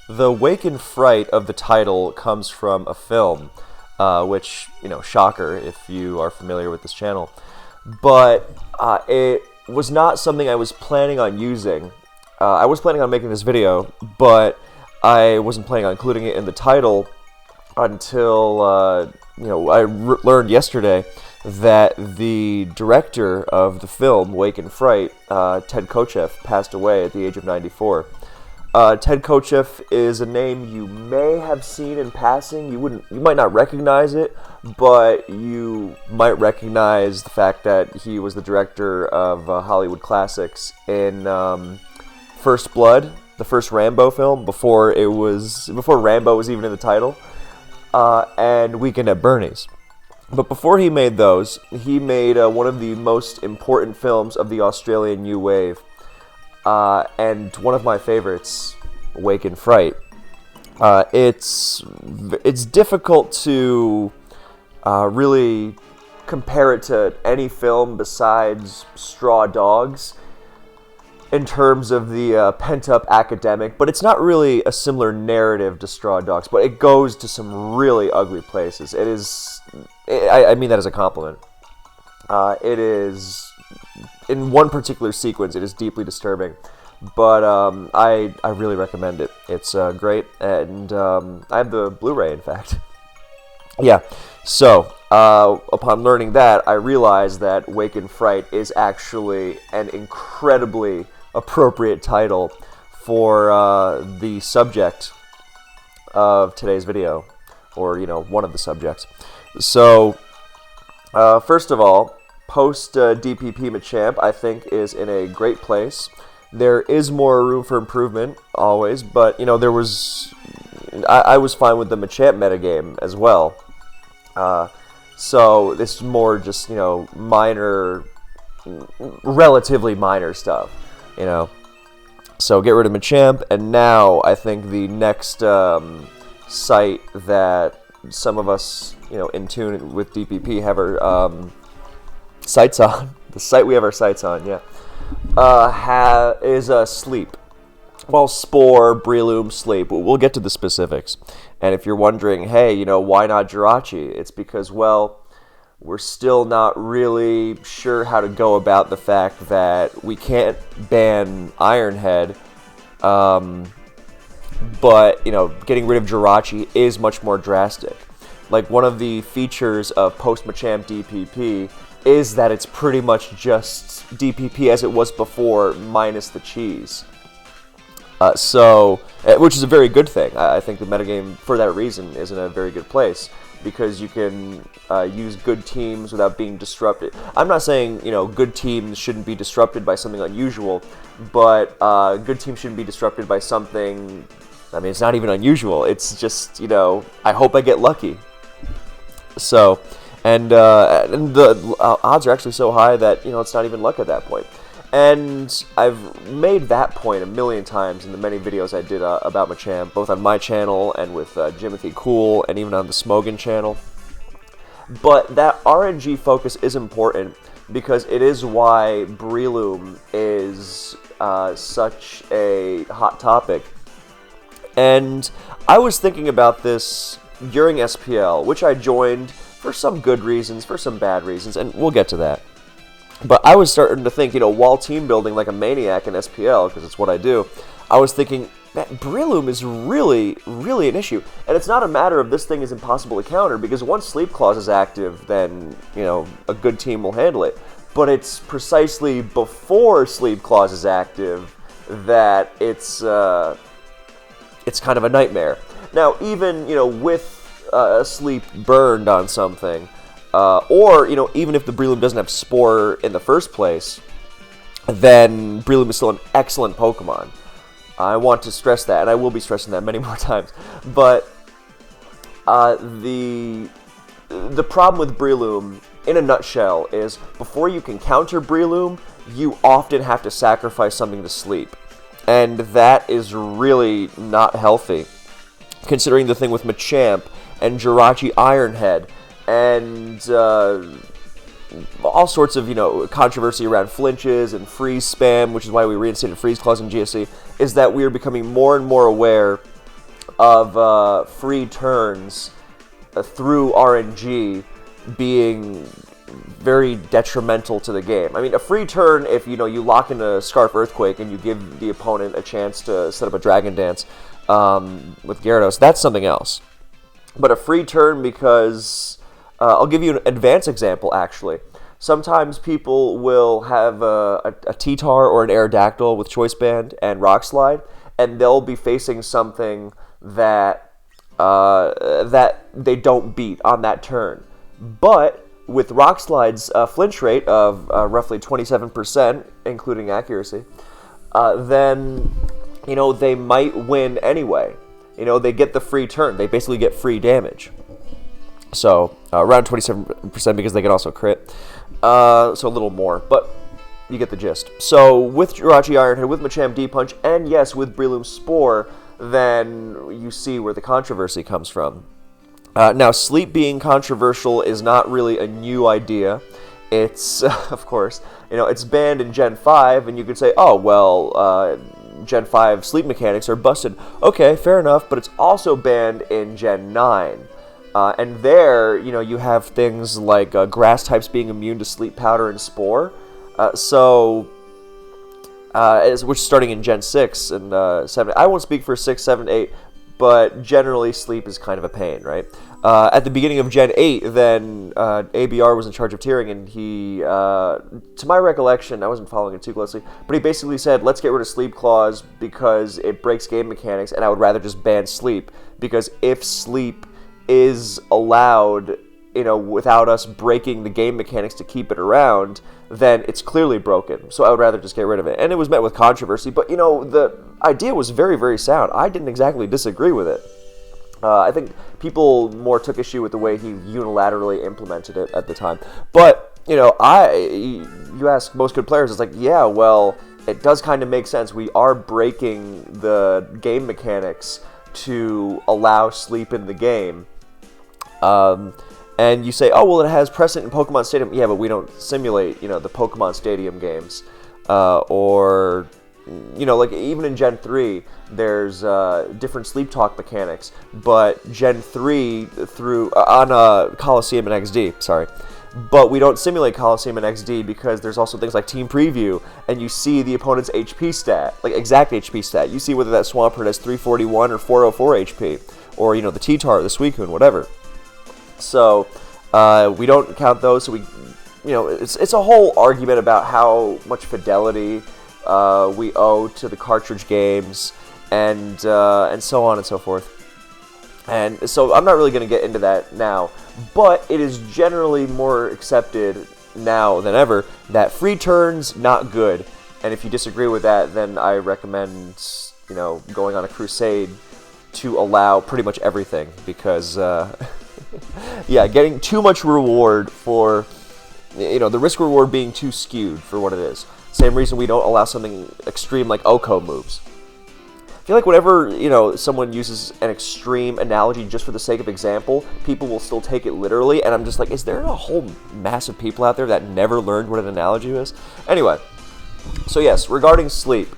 The wake and fright of the title comes from a film, which, shocker if you are familiar with this channel. But it was not something I was planning on using. I was planning on making this video, but I wasn't planning on including it in the title until, I learned yesterday that the director of the film, Wake and Fright, Ted Kotcheff, passed away at the age of 94. Ted Kotcheff is a name you may have seen in passing. You might not recognize it, but you might recognize the fact that he was the director of Hollywood classics in First Blood, the first Rambo film, before Rambo was even in the title, and Weekend at Bernie's. But before he made those, he made one of the most important films of the Australian New Wave, and one of my favorites, Wake and Fright. It's difficult to really compare it to any film besides Straw Dogs in terms of the pent-up academic, but it's not really a similar narrative to Straw Dogs, but it goes to some really ugly places. I mean that as a compliment. It is, in one particular sequence, it is deeply disturbing, but I really recommend it. It's great, and I have the Blu-ray, in fact. Yeah, so upon learning that, I realized that Wake and Fright is actually an incredibly appropriate title for the subject of today's video, or one of the subjects. So first of all, Post-DPP Machamp, I think, is in a great place. There is more room for improvement, always, but I was fine with the Machamp metagame as well. So this is more just minor, relatively minor stuff. So get rid of Machamp, and now I think the next site that some of us, in tune with DPP have our sights on, the site we have our sights on, is Sleep. Well, Spore, Breloom, Sleep. We'll get to the specifics. And if you're wondering, hey, why not Jirachi? It's because, we're still not really sure how to go about the fact that we can't ban Ironhead, but, getting rid of Jirachi is much more drastic. Like, one of the features of Post-Machamp DPP is that it's pretty much just DPP as it was before, minus the cheese. Which is a very good thing. I think the metagame, for that reason, is in a very good place, because you can use good teams without being disrupted. I'm not saying, good teams shouldn't be disrupted by something unusual, but good teams shouldn't be disrupted by something, it's not even unusual. It's just, I hope I get lucky. So, and the odds are actually so high that, it's not even luck at that point. And I've made that point a million times in the many videos I did about Machamp, both on my channel and with Jimothy Cool, and even on the Smogan channel. But that RNG focus is important, because it is why Breloom is such a hot topic. And I was thinking about this during SPL, which I joined for some good reasons, for some bad reasons, and we'll get to that. But I was starting to think, while team building like a maniac in SPL, because it's what I do, I was thinking, man, Breloom is really, really an issue. And it's not a matter of this thing is impossible to counter, because once Sleep Clause is active, then, a good team will handle it. But it's precisely before Sleep Clause is active that it's kind of a nightmare. Now, even, with Sleep burned on something, or, even if the Breloom doesn't have Spore in the first place, then Breloom is still an excellent Pokemon. I want to stress that, and I will be stressing that many more times. But the problem with Breloom, in a nutshell, is before you can counter Breloom, you often have to sacrifice something to Sleep. And that is really not healthy, considering the thing with Machamp and Jirachi Ironhead, and all sorts of, controversy around flinches and freeze spam, which is why we reinstated freeze clause in GSC, is that we are becoming more and more aware of free turns through RNG being very detrimental to the game. I mean, a free turn, if you lock in a Scarf Earthquake and you give the opponent a chance to set up a Dragon Dance with Gyarados, that's something else. But a free turn because... I'll give you an advanced example, actually. Sometimes people will have a T-Tar or an Aerodactyl with Choice Band and Rock Slide, and they'll be facing something that they don't beat on that turn. But with Rock Slide's flinch rate of roughly 27%, including accuracy, then they might win anyway. They get the free turn. They basically get free damage. So around 27% because they can also crit. So a little more, but you get the gist. So with Jirachi Ironhead, with Machamp D-Punch, and yes, with Breloom Spore, then you see where the controversy comes from. Now, sleep being controversial is not really a new idea. It's, of course, it's banned in Gen 5, and you could say, oh, well, Gen 5 sleep mechanics are busted. Okay, fair enough, but it's also banned in Gen 9. And there, you have things like grass types being immune to sleep powder and spore. Which is starting in Gen 6 and 7. I won't speak for 6, 7, 8, but generally sleep is kind of a pain, right? At the beginning of Gen 8, then ABR was in charge of tiering, and he, to my recollection, I wasn't following it too closely, but he basically said, let's get rid of Sleep Clause because it breaks game mechanics, and I would rather just ban sleep, because if sleep is allowed, without us breaking the game mechanics to keep it around, then it's clearly broken. So I would rather just get rid of it. And it was met with controversy, but the idea was very, very sound. I didn't exactly disagree with it. I think people more took issue with the way he unilaterally implemented it at the time. But, you ask most good players, it's like, yeah, well, it does kind of make sense. We are breaking the game mechanics to allow sleep in the game. And you say, oh, well, it has precedent in Pokemon Stadium. Yeah, but we don't simulate, the Pokemon Stadium games. Like even in Gen 3, there's different sleep talk mechanics. But Gen 3 on Coliseum and XD, sorry. But we don't simulate Coliseum and XD because there's also things like Team Preview, and you see the opponent's HP stat, like exact HP stat. You see whether that Swampert has 341 or 404 HP, or, the T-Tar, the Suicune, whatever. So, we don't count those, so it's a whole argument about how much fidelity we owe to the cartridge games, and so on and so forth. And so I'm not really going to get into that now, but it is generally more accepted now than ever that free turns, not good. And if you disagree with that, then I recommend, going on a crusade to allow pretty much everything, because, yeah, getting too much reward for, the risk-reward being too skewed for what it is. Same reason we don't allow something extreme like Oko moves. I feel like whenever, someone uses an extreme analogy just for the sake of example, people will still take it literally, and I'm just like, is there a whole mass of people out there that never learned what an analogy is? Anyway, so yes, regarding sleep,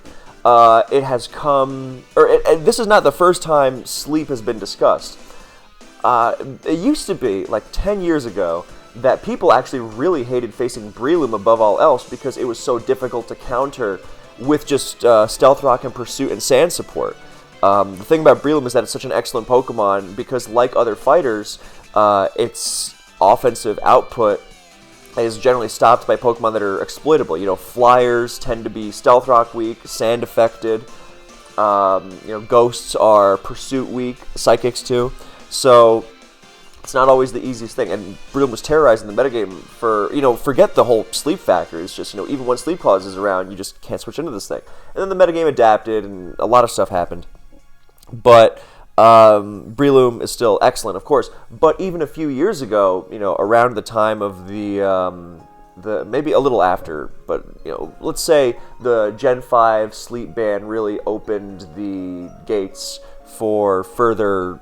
it has come, and this is not the first time sleep has been discussed. It used to be, like 10 years ago, that people actually really hated facing Breloom above all else because it was so difficult to counter with just Stealth Rock and Pursuit and Sand support. The thing about Breloom is that it's such an excellent Pokemon because, like other fighters, its offensive output is generally stopped by Pokemon that are exploitable. Flyers tend to be Stealth Rock weak, Sand affected. Ghosts are Pursuit weak, Psychics too. So it's not always the easiest thing, and Breloom was terrorizing the metagame for, forget the whole sleep factor. It's just, even when Sleep Clause is around, you just can't switch into this thing. And then the metagame adapted, and a lot of stuff happened. But Breloom is still excellent, of course. But even a few years ago, around the time of the maybe a little after, but, let's say the Gen 5 sleep ban really opened the gates for further,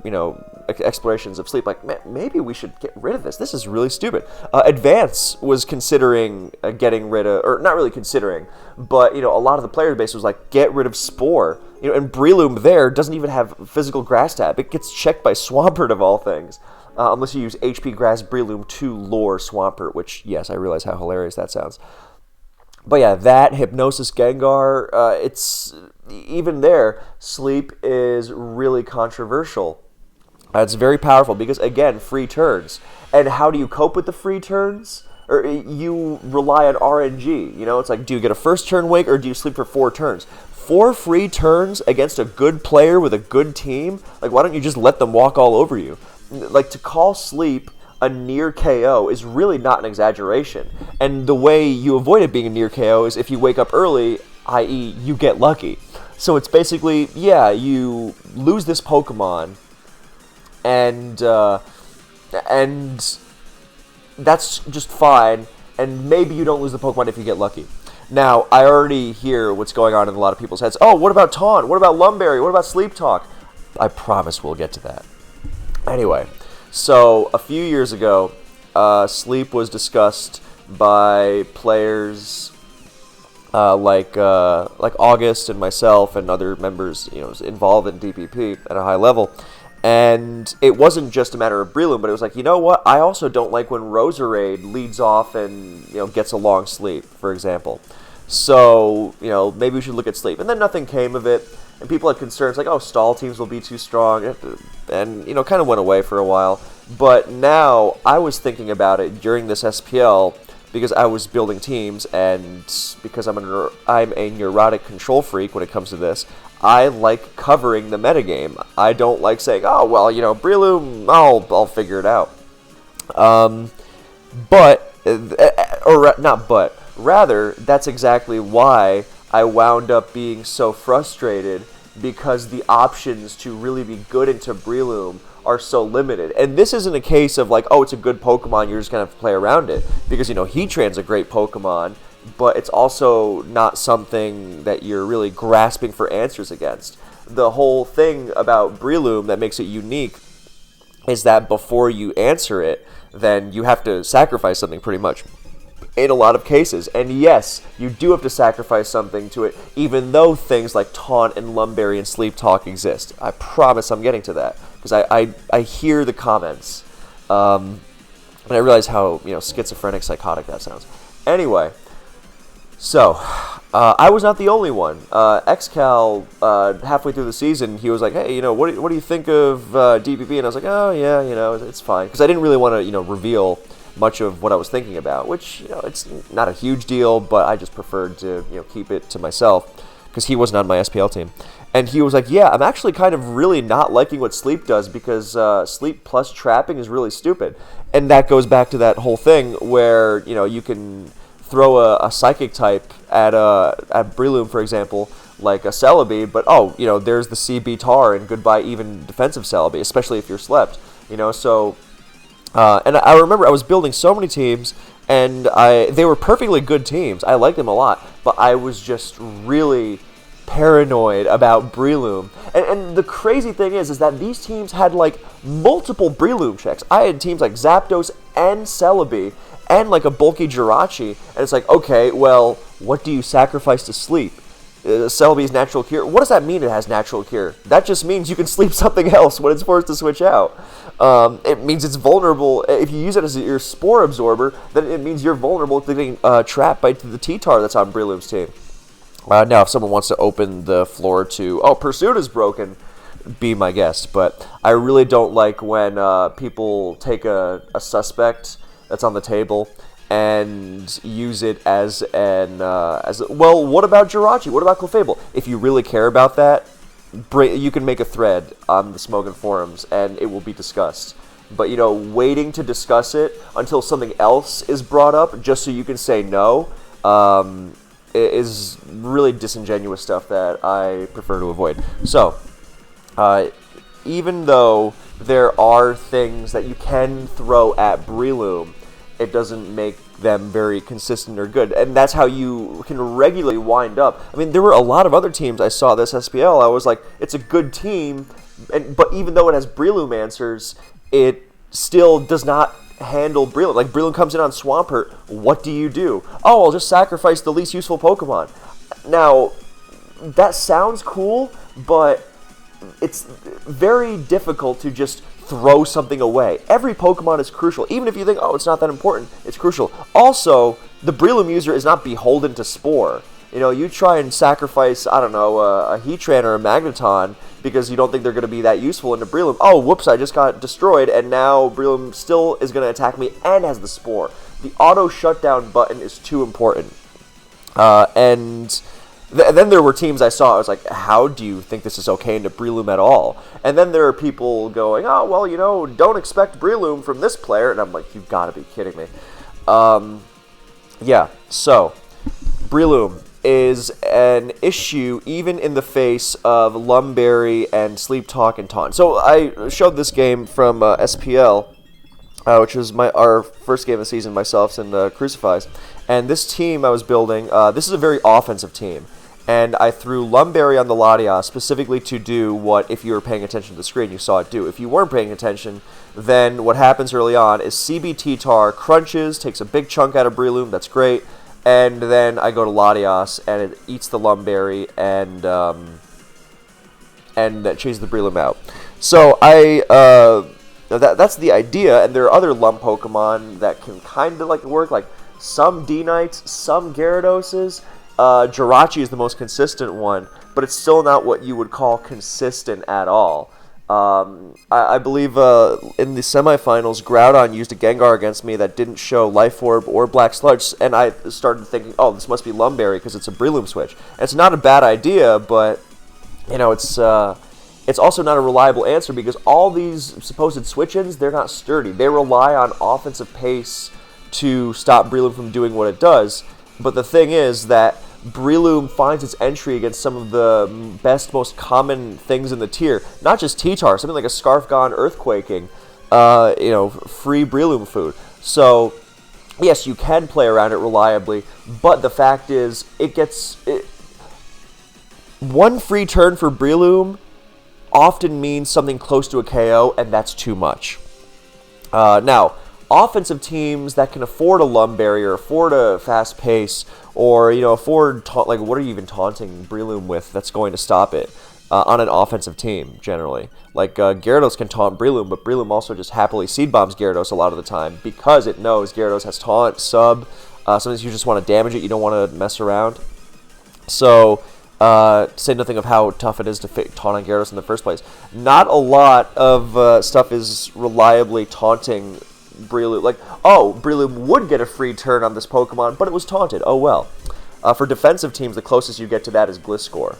explorations of sleep. Like, maybe we should get rid of this. This is really stupid. Advance was considering getting rid of, or not really considering, but, a lot of the player base was like, get rid of Spore. and Breloom there doesn't even have physical grass type. It gets checked by Swampert of all things. Unless you use HP Grass Breloom to lure Swampert, which, yes, I realize how hilarious that sounds. But yeah, that, Hypnosis Gengar, it's, even there, Sleep is really controversial. It's very powerful because, again, free turns. And how do you cope with the free turns? Or you rely on RNG, it's like, do you get a first turn wake or do you sleep for 4 turns? 4 free turns against a good player with a good team? Like, why don't you just let them walk all over you? Like, to call Sleep a near KO is really not an exaggeration. And the way you avoid it being a near KO is if you wake up early, i.e. you get lucky. So it's basically, yeah, you lose this Pokemon, and that's just fine, and maybe you don't lose the Pokemon if you get lucky. Now, I already hear what's going on in a lot of people's heads. Oh, what about Taunt? What about Lumberry? What about Sleep Talk? I promise we'll get to that. Anyway, so a few years ago, Sleep was discussed by players like August and myself and other members, involved in DPP at a high level. And it wasn't just a matter of Breloom, but it was like, you know what? I also don't like when Roserade leads off and gets a long sleep, for example. So maybe we should look at Sleep. And then nothing came of it. And people had concerns like, oh, stall teams will be too strong, and kind of went away for a while. But now I was thinking about it during this SPL because I was building teams, and because I'm a neurotic control freak when it comes to this. I like covering the metagame. I don't like saying, oh, well, Breloom, I'll figure it out. Rather, that's exactly why I wound up being so frustrated, because the options to really be good into Breloom are so limited. And this isn't a case of like, oh, it's a good Pokemon, you're just going to have to play around it. Because, Heatran's a great Pokemon, but it's also not something that you're really grasping for answers against. The whole thing about Breloom that makes it unique is that before you answer it, then you have to sacrifice something pretty much in a lot of cases. And yes, you do have to sacrifice something to it, even though things like Taunt and Lumberry and Sleep Talk exist. I promise I'm getting to that, because I hear the comments, and I realize how schizophrenic, psychotic that sounds. Anyway, so I was not the only one. XCal, halfway through the season, he was like, hey, what do you think of DPP? And I was like, oh yeah, it's fine, because I didn't really want to reveal much of what I was thinking about, which it's not a huge deal, but I just preferred to keep it to myself, because he wasn't on my SPL team. And he was like, yeah, I'm actually kind of really not liking what Sleep does, because Sleep plus trapping is really stupid. And that goes back to that whole thing where you can throw a Psychic type at Breloom, for example, like a Celebi, but there's the CB Tar, and goodbye even defensive Celebi, especially if you're slept, so. And I remember I was building so many teams, and they were perfectly good teams. I liked them a lot, but I was just really paranoid about Breloom. And the crazy thing is that these teams had like multiple Breloom checks. I had teams like Zapdos and Celebi and like a bulky Jirachi, and it's like, okay, well, what do you sacrifice to sleep? Celebi's natural cure. What does that mean it has natural cure? That just means you can sleep something else when it's forced to switch out. It means it's vulnerable. If you use it as your Spore absorber, then it means you're vulnerable to getting trapped by the T-Tar that's on Breloom's team. Now, if someone wants to open the floor to, oh, Pursuit is broken, be my guest. But I really don't like when people take a suspect that's on the table and use it as well, what about Jirachi? What about Clefable? If you really care about that, you can make a thread on the Smogon forums and it will be discussed. But, waiting to discuss it until something else is brought up just so you can say no is really disingenuous stuff that I prefer to avoid. So, even though there are things that you can throw at Breloom, it doesn't make them very consistent or good. And that's how you can regularly wind up. I mean, there were a lot of other teams I saw this SPL. I was like, it's a good team, but even though it has Breloom answers, it still does not handle Breloom. Like, Breloom comes in on Swampert, what do you do? Oh, I'll just sacrifice the least useful Pokemon. Now, that sounds cool, but it's very difficult to just throw something away. Every Pokemon is crucial. Even if you think, oh, it's not that important, it's crucial. Also, the Breloom user is not beholden to Spore. You know, you try and sacrifice, I don't know, a Heatran or a Magneton because you don't think they're going to be that useful into Breloom. Oh, whoops, I just got destroyed, and now Breloom still is going to attack me and has the Spore. The auto shutdown button is too important. And then there were teams I saw, I was like, how do you think this is okay into Breloom at all? And then there are people going, oh, well, you know, don't expect Breloom from this player. And I'm like, you've got to be kidding me. Yeah, so Breloom is an issue even in the face of Lumberry and Sleep Talk and Taunt. So I showed this game from SPL, which was our first game of the season, myself and Crucifys. And this team I was building, this is a very offensive team. And I threw Lumberry on the Latias specifically to do what, if you were paying attention to the screen, you saw it do. If you weren't paying attention, then what happens early on is CBT-Tar crunches, takes a big chunk out of Breloom, that's great. And then I go to Latias, and it eats the Lumberry, and chases the Breloom out. So that's the idea, and there are other Lum Pokemon that can kind of like work, like some D-Knights, some Gyarados. Jirachi is the most consistent one, but it's still not what you would call consistent at all. I believe in the semifinals, Groudon used a Gengar against me that didn't show Life Orb or Black Sludge, and I started thinking, oh, this must be Lumberry because it's a Breloom switch. And it's not a bad idea, but you know, it's also not a reliable answer because all these supposed switch-ins, they're not sturdy. They rely on offensive pace to stop Breloom from doing what it does. But the thing is that Breloom finds its entry against some of the best, most common things in the tier. Not just T-Tar, something like a Scarfgon Earthquaking, free Breloom food. So, yes, you can play around it reliably, but the fact is, one free turn for Breloom often means something close to a KO, and that's too much. Now, offensive teams that can afford a Lumberry or afford a fast pace or, afford, what are you even taunting Breloom with that's going to stop it on an offensive team, generally. Like, Gyarados can taunt Breloom, but Breloom also just happily Seed Bombs Gyarados a lot of the time because it knows Gyarados has taunt, sub. Sometimes you just want to damage it, you don't want to mess around. So, say nothing of how tough it is to taunt on Gyarados in the first place. Not a lot of stuff is reliably taunting Breloom. Like, oh, Breloom would get a free turn on this Pokemon, but it was taunted. Oh well. For defensive teams, the closest you get to that is Gliscor.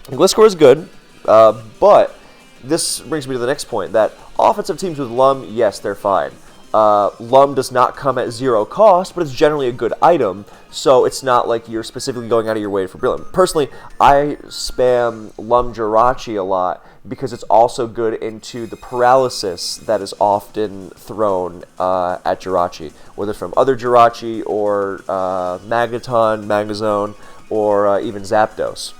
Gliscor is good, but this brings me to the next point, that offensive teams with Lum, yes, they're fine. Lum does not come at zero cost, but it's generally a good item, so it's not like you're specifically going out of your way for Breloom. Personally, I spam Lum Jirachi a lot because it's also good into the paralysis that is often thrown at Jirachi, whether from other Jirachi or Magneton, Magnezone, or even Zapdos.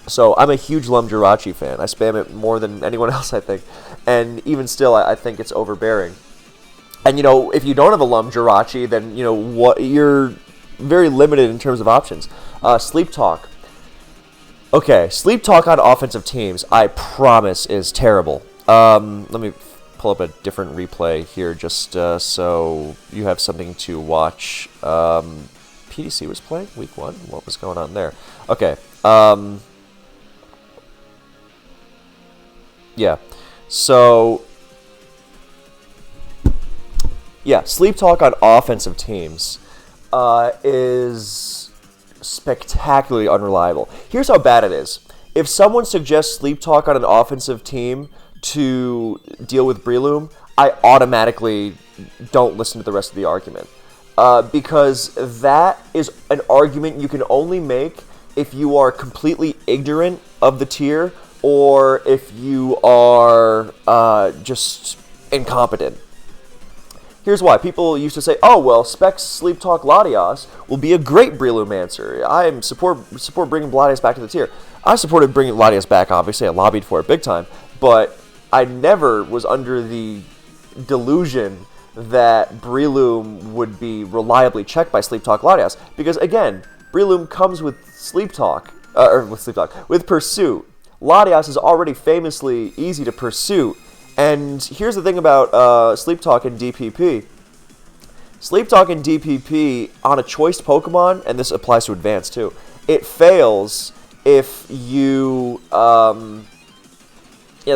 So I'm a huge Lum Jirachi fan. I spam it more than anyone else, I think, and even still, I think it's overbearing. And, if you don't have a Lum Jirachi, then, you're very limited in terms of options. Sleep Talk. Okay, Sleep Talk on offensive teams, I promise, is terrible. Let me pull up a different replay here just so you have something to watch. PDC was playing week 1? What was going on there? Okay. Yeah. So, yeah, Sleep Talk on offensive teams is spectacularly unreliable. Here's how bad it is. If someone suggests Sleep Talk on an offensive team to deal with Breloom, I automatically don't listen to the rest of the argument. Because that is an argument you can only make if you are completely ignorant of the tier or if you are just incompetent. Here's why. People used to say, oh, well, Specs Sleep Talk Latias will be a great Breloom answer. I support bringing Latias back to the tier. I supported bringing Latias back, obviously. I lobbied for it big time. But I never was under the delusion that Breloom would be reliably checked by Sleep Talk Latias. Because, again, Breloom comes with Sleep Talk, with Pursuit. Latias is already famously easy to pursue. And here's the thing about Sleep Talk and DPP. Sleep Talk and DPP on a choiced Pokemon, and this applies to Advanced too, it fails if you... the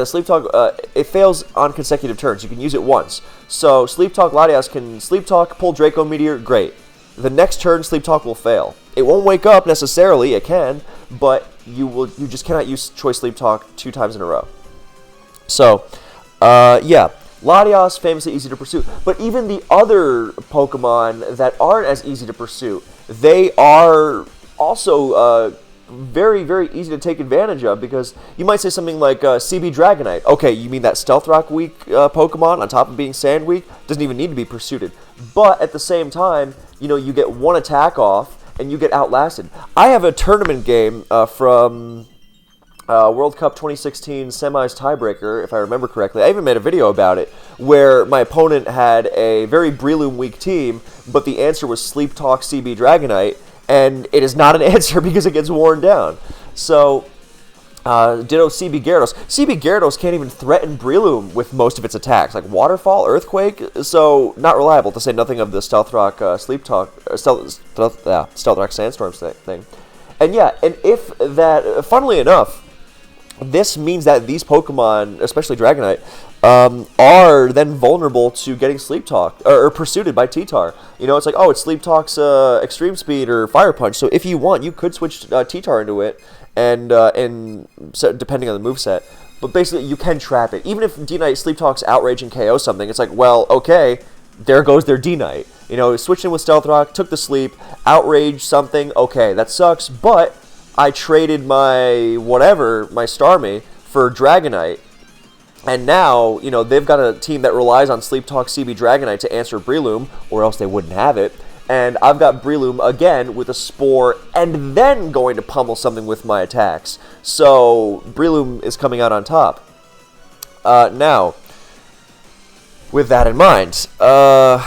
Sleep Talk, it fails on consecutive turns. You can use it once. So Sleep Talk Latias can Sleep Talk, pull Draco Meteor, great. The next turn, Sleep Talk will fail. It won't wake up necessarily, it can, but you just cannot use Choice Sleep Talk 2 times in a row. So, Latias, famously easy to pursue. But even the other Pokemon that aren't as easy to pursue, they are also very, very easy to take advantage of, because you might say something like CB Dragonite. Okay, you mean that Stealth Rock weak Pokemon on top of being Sand weak doesn't even need to be pursued. But at the same time, you get one attack off and you get outlasted. I have a tournament game from World Cup 2016 semis tiebreaker, if I remember correctly. I even made a video about it, where my opponent had a very Breloom weak team, but the answer was Sleep Talk CB Dragonite, and it is not an answer because it gets worn down. So, ditto CB Gyarados. CB Gyarados can't even threaten Breloom with most of its attacks, like Waterfall, Earthquake, so not reliable, to say nothing of the Stealth Rock Sleep Talk, Stealth Rock Sandstorm thing. And yeah, and if that, funnily enough, this means that these Pokemon, especially Dragonite, are then vulnerable to getting Sleep Talk, or pursued by T-Tar. It's like, oh, it's Sleep Talk's Extreme Speed or Fire Punch, so if you want, you could switch T-Tar into it, and so depending on the moveset. But basically, you can trap it. Even if D-Knight Sleep Talk's Outrage and KO something, it's like, well, okay, there goes their D-Knight. Switched in with Stealth Rock, took the sleep, Outrage something, okay, that sucks, but I traded my whatever, my Starmie, for Dragonite. And now, they've got a team that relies on Sleep Talk CB Dragonite to answer Breloom, or else they wouldn't have it. And I've got Breloom again with a Spore, and then going to pummel something with my attacks. So, Breloom is coming out on top. Now, with that in mind, what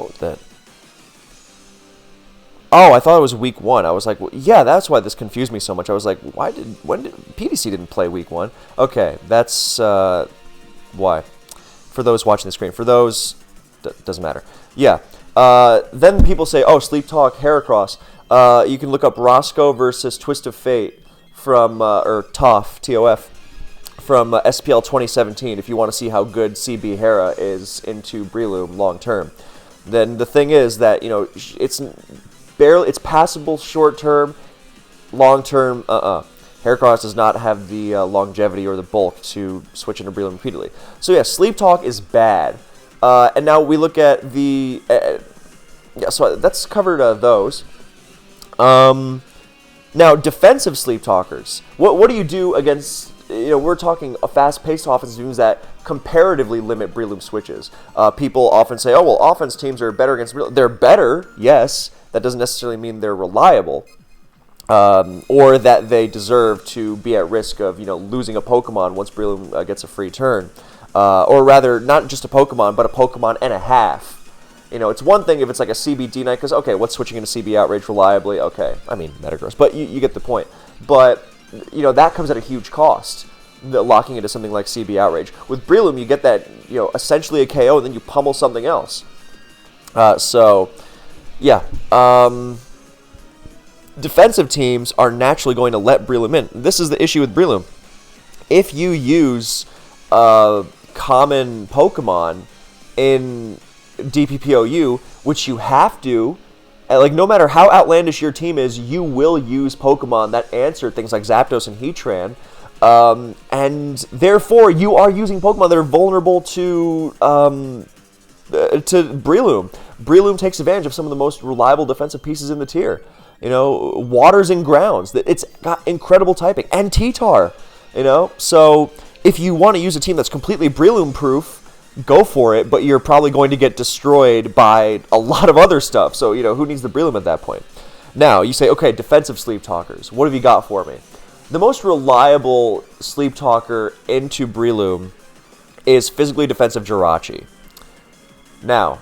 was that? Oh, I thought it was week 1. I was like, well, yeah, that's why this confused me so much. I was like, when did PDC didn't play week 1? Okay, that's why. For those watching the screen, for those, doesn't matter. Yeah. Then people say, oh, Sleep Talk, Heracross. You can look up Roscoe versus Twist of Fate from or TOF, T-O-F, from SPL 2017. If you want to see how good CB Hera is into Breloom long term. Then the thing is that it's passable short term, long term, Heracross does not have the longevity or the bulk to switch into Breloom repeatedly. So yeah, Sleep Talk is bad. And now we look at the so that's covered those. Now defensive Sleep Talkers. What do you do against? We're talking a fast-paced offensive teams that comparatively limit Breloom switches. People often say, oh well, offense teams are better against Breloom. They're better, yes. That doesn't necessarily mean they're reliable, or that they deserve to be at risk of losing a Pokemon once Breloom gets a free turn, or rather, not just a Pokemon, but a Pokemon and a half. It's one thing if it's like a CB D-Knight, because okay, what's switching into CB Outrage reliably? Okay, I mean Metagross, but you get the point. But that comes at a huge cost. Locking into something like CB Outrage. With Breloom, you get that essentially a KO, and then you pummel something else. Yeah, defensive teams are naturally going to let Breloom in. This is the issue with Breloom. If you use common Pokemon in DPPOU, which you have to, no matter how outlandish your team is, you will use Pokemon that answer things like Zapdos and Heatran, and therefore you are using Pokemon that are vulnerable to Breloom. Breloom takes advantage of some of the most reliable defensive pieces in the tier. Waters and grounds. It's got incredible typing. And T-Tar. So if you want to use a team that's completely Breloom-proof, go for it, but you're probably going to get destroyed by a lot of other stuff. So, who needs the Breloom at that point? Now, you say, okay, defensive Sleep Talkers. What have you got for me? The most reliable Sleep Talker into Breloom is physically defensive Jirachi. Now,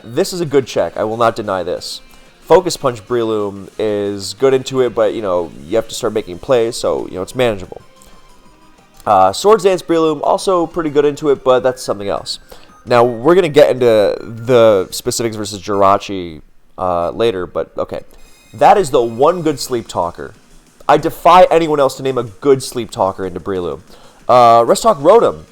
this is a good check. I will not deny this. Focus Punch Breloom is good into it, but, you know, you have to start making plays, so, you know, it's manageable. Swords Dance Breloom, also pretty good into it, but that's something else. Now, we're going to get into the specifics versus Jirachi later, but okay. That is the one good Sleep Talker. I defy anyone else to name a good Sleep Talker into Breloom. Restock Rotom.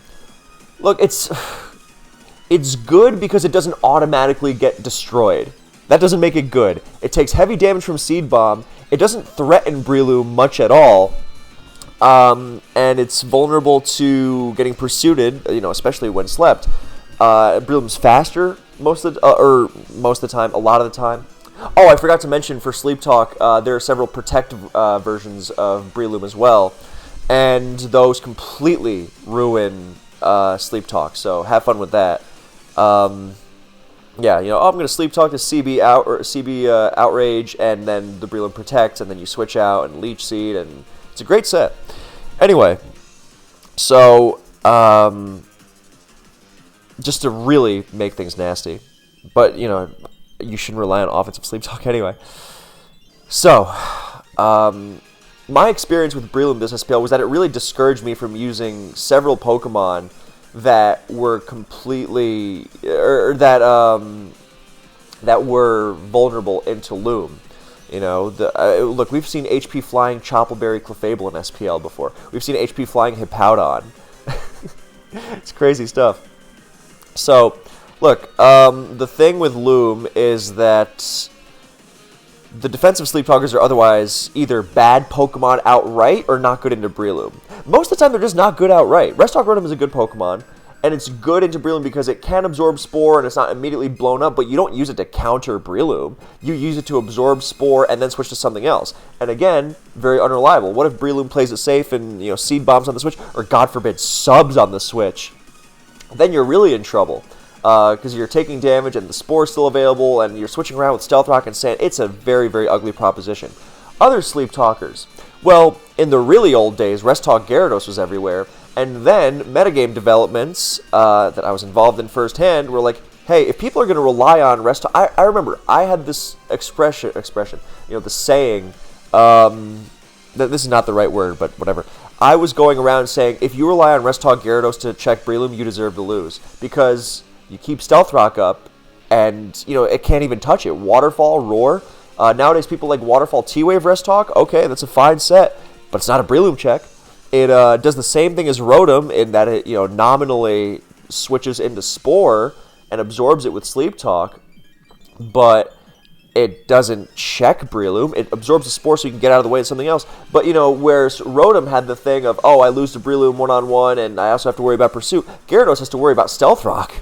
Look, it's good because it doesn't automatically get destroyed. That doesn't make it good. It takes heavy damage from Seed Bomb. It doesn't threaten Breloom much at all. And it's vulnerable to getting pursued, you know, especially when slept. Breloom's faster most of the time, a lot of the time. Oh, I forgot to mention for Sleep Talk, there are several protective versions of Breloom as well, and those completely ruin Sleep Talk. So have fun with that. Yeah, you know, I'm going to Sleep Talk to CB Outrage, and then the Breloom protects, and then you switch out and Leech Seed, and it's a great set. Anyway, so just to really make things nasty, but you know, you shouldn't rely on offensive Sleep Talk anyway. So, my experience with Breloom this SPL was that it really discouraged me from using several Pokemon that were completely, or that were vulnerable into Loom. You know, look, we've seen HP Flying Choppleberry Clefable in SPL before. We've seen HP Flying Hippowdon. It's crazy stuff. So, look, the thing with Loom is that the defensive Sleep Talkers are otherwise either bad Pokemon outright or not good into Breloom. Most of the time, they're just not good outright. Restock Rotom is a good Pokemon, and it's good into Breloom because it can absorb Spore and it's not immediately blown up, but you don't use it to counter Breloom. You use it to absorb Spore and then switch to something else. And again, very unreliable. What if Breloom plays it safe and, you know, Seed Bombs on the Switch, or God forbid, Subs on the Switch? Then you're really in trouble. Because you're taking damage and the Spore's still available and you're switching around with Stealth Rock and Sand. It's a very, very ugly proposition. Other Sleep Talkers. Well, in the really old days, Restock Gyarados was everywhere. And then metagame developments that I was involved in firsthand were like, hey, if people are going to rely on Restock... I remember, I had this expression, you know, the saying, this is not the right word, but whatever. I was going around saying, if you rely on Restock Gyarados to check Breloom, you deserve to lose. Because you keep Stealth Rock up, and, you know, it can't even touch it. Waterfall, Roar. Nowadays, people like Waterfall T-Wave Restock. Okay, that's a fine set, but it's not a Breloom check. It does the same thing as Rotom in that it, you know, nominally switches into Spore and absorbs it with Sleep Talk, but it doesn't check Breloom. It absorbs the Spore so you can get out of the way of something else. But, you know, whereas Rotom had the thing of, oh, I lose to Breloom one-on-one, and I also have to worry about Pursuit, Gyarados has to worry about Stealth Rock.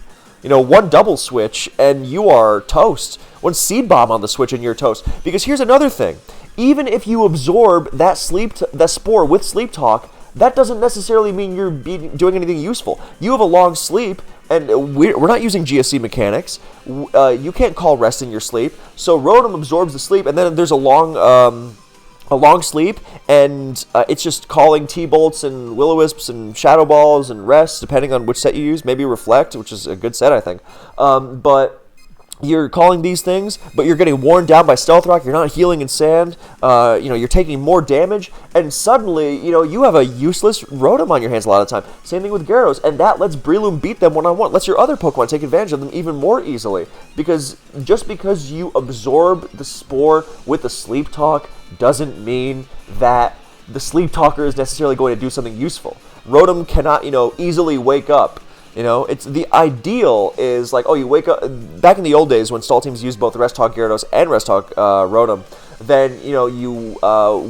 You know, one double switch, and you are toast. One Seed Bomb on the Switch, and you're toast. Because here's another thing. Even if you absorb that Spore with Sleep Talk, that doesn't necessarily mean you're doing anything useful. You have a long sleep, and we're not using GSC mechanics. You can't call rest in your sleep. So Rotom absorbs the sleep, and then there's a long sleep, and it's just calling T-Bolts and Will-O-Wisps and Shadow Balls and Rest, depending on which set you use. Maybe Reflect, which is a good set, I think. But you're calling these things, but you're getting worn down by Stealth Rock. You're not healing in Sand. You know, you're taking more damage, and suddenly, you know, you have a useless Rotom on your hands a lot of the time. Same thing with Gyarados, and that lets Breloom beat them one-on-one. Lets your other Pokemon take advantage of them even more easily. Because just because you absorb the Spore with the Sleep Talk doesn't mean that the Sleep Talker is necessarily going to do something useful. Rotom cannot, you know, easily wake up. You know, it's the ideal is like, oh, you wake up. Back in the old days when stall teams used both Restock Gyarados and Restock Rotom, then, you know, you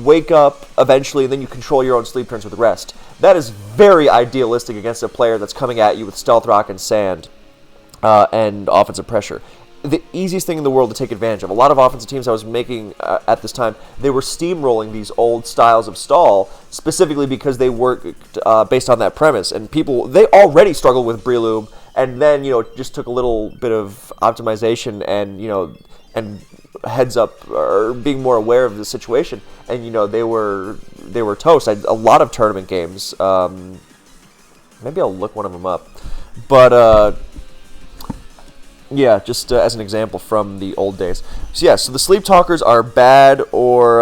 wake up eventually and then you control your own sleep turns with Rest. That is very idealistic against a player that's coming at you with Stealth Rock and Sand and offensive pressure. The easiest thing in the world to take advantage of. A lot of offensive teams I was making at this time, they were steamrolling these old styles of stall, specifically because they worked based on that premise. And people, they already struggled with Breloom, and then, you know, just took a little bit of optimization and, you know, and heads up, or being more aware of the situation, and, you know, they were toast. I had a lot of tournament games. Maybe I'll look one of them up. But, Yeah, just as an example from the old days. So yeah, so the sleep talkers are bad or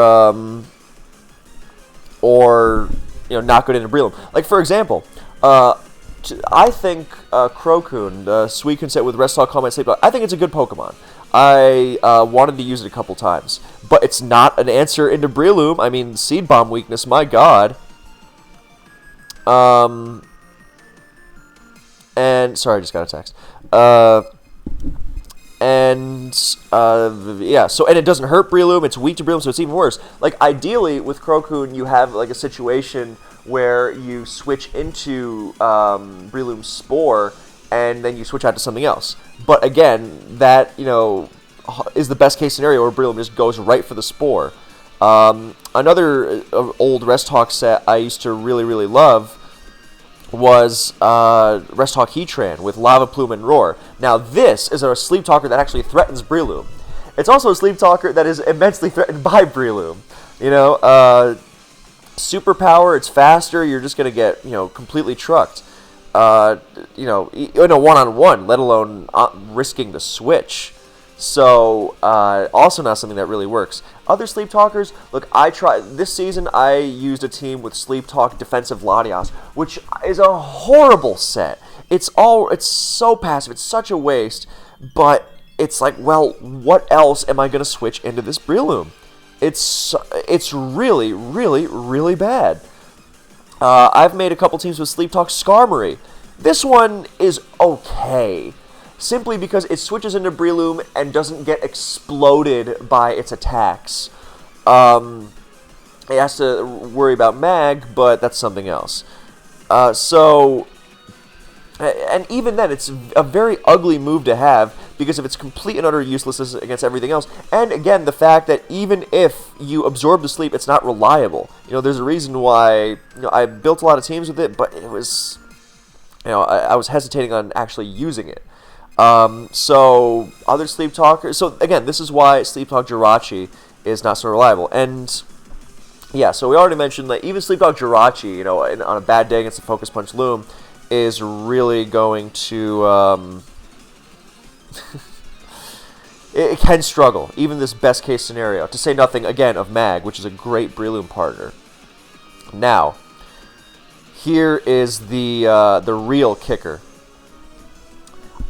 not good into Breloom. Like for example, I think Crokun, the Suicune with Rest Talk, Calm, Sleep Talk, I think it's a good Pokemon. I wanted to use it a couple times, but it's not an answer into Breloom. I mean, Seed Bomb weakness, my god. And sorry, I just got a text. Yeah, so, and it doesn't hurt Breloom, it's weak to Breloom, so it's even worse. Like, ideally, with Crokun, you have, like, a situation where you switch into Breloom's Spore, and then you switch out to something else. But again, that, is the best case scenario where Breloom just goes right for the Spore. Another old Rest Talk set I used to really, really love was Rest Talk Heatran with Lava Plume and Roar. Now this is a Sleep Talker that actually threatens Breloom. It's also a Sleep Talker that is immensely threatened by Breloom. Superpower, it's faster, you're just going to get, completely trucked. In a one-on-one, let alone risking the switch. So, also not something that really works. Other Sleep Talkers, look, this season I used a team with Sleep Talk Defensive Latias, which is a horrible set. It's so passive, it's such a waste, but it's like, well, what else am I going to switch into this Breloom? It's really, really, really bad. I've made a couple teams with Sleep Talk Skarmory. This one is okay, simply because it switches into Breloom and doesn't get exploded by its attacks. It has to worry about Mag, but that's something else. And even then, it's a very ugly move to have because of its complete and utter uselessness against everything else. And again, the fact that even if you absorb the sleep, it's not reliable. There's a reason why I built a lot of teams with it, but it was, I was hesitating on actually using it. So other Sleep Talkers. So again, this is why Sleep Talk Jirachi is not so reliable. And yeah, so we already mentioned that even Sleep Talk Jirachi, on a bad day against a Focus Punch Loom, is really going to it can struggle, even this best case scenario, to say nothing again of Mag, which is a great Breloom partner. Now, here is the real kicker.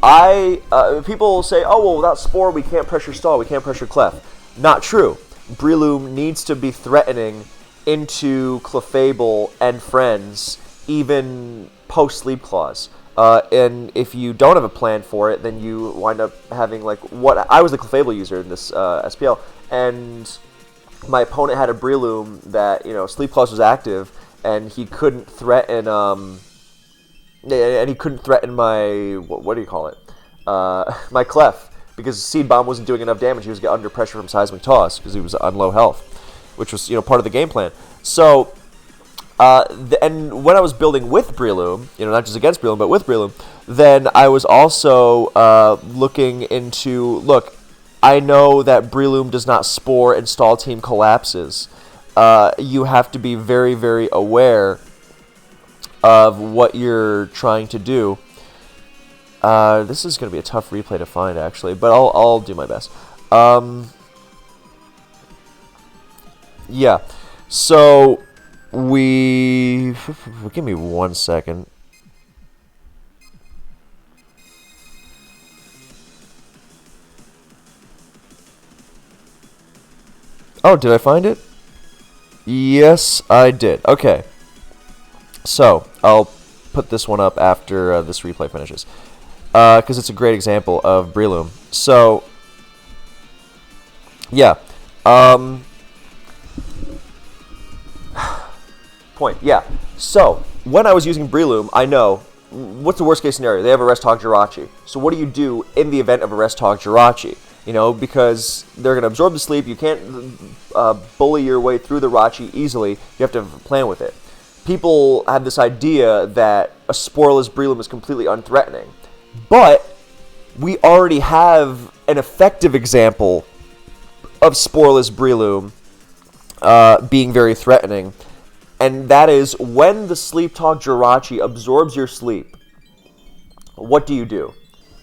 People say, oh, well, without Spore we can't pressure Stall, we can't pressure Clef. Not true. Breloom needs to be threatening into Clefable and friends, even post-Sleep Claws. And if you don't have a plan for it, then you wind up having, like, I was the Clefable user in this SPL, and my opponent had a Breloom that, Sleep Claws was active, and he couldn't threaten, my, what do you call it? My Clef, because Seed Bomb wasn't doing enough damage. He was getting under pressure from Seismic Toss, because he was on low health, which was, part of the game plan. So, and when I was building with Breloom, not just against Breloom, but with Breloom, then I was also looking into, look, I know that Breloom does not Spore and Stall Team collapses. You have to be very, very aware of what you're trying to do. This is going to be a tough replay to find, actually, but I'll do my best. Yeah, so give me 1 second. Oh, did I find it? Yes, I did. Okay. So, I'll put this one up after this replay finishes, because it's a great example of Breloom. So, yeah. Point. Yeah. So, when I was using Breloom, I know, what's the worst case scenario? They have a Rest Talk Jirachi. So what do you do in the event of a Rest Talk Jirachi? Because they're going to absorb the sleep. You can't bully your way through the Rachi easily. You have to plan with it. People have this idea that a Sporeless Breloom is completely unthreatening. But we already have an effective example of Sporeless Breloom being very threatening. And that is when the Sleep Talk Jirachi absorbs your sleep, what do you do?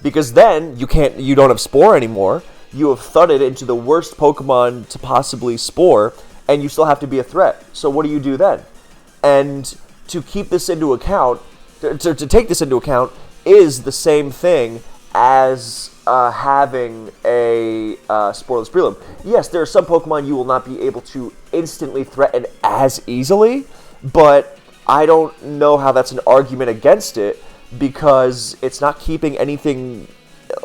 because then you don't have Spore anymore. You have thudded into the worst Pokemon to possibly Spore, and you still have to be a threat. So what do you do then? And to keep this into account, to take this into account, is the same thing as having a Sporeless Breloom. Yes, there are some Pokemon you will not be able to instantly threaten as easily, but I don't know how that's an argument against it, because it's not keeping anything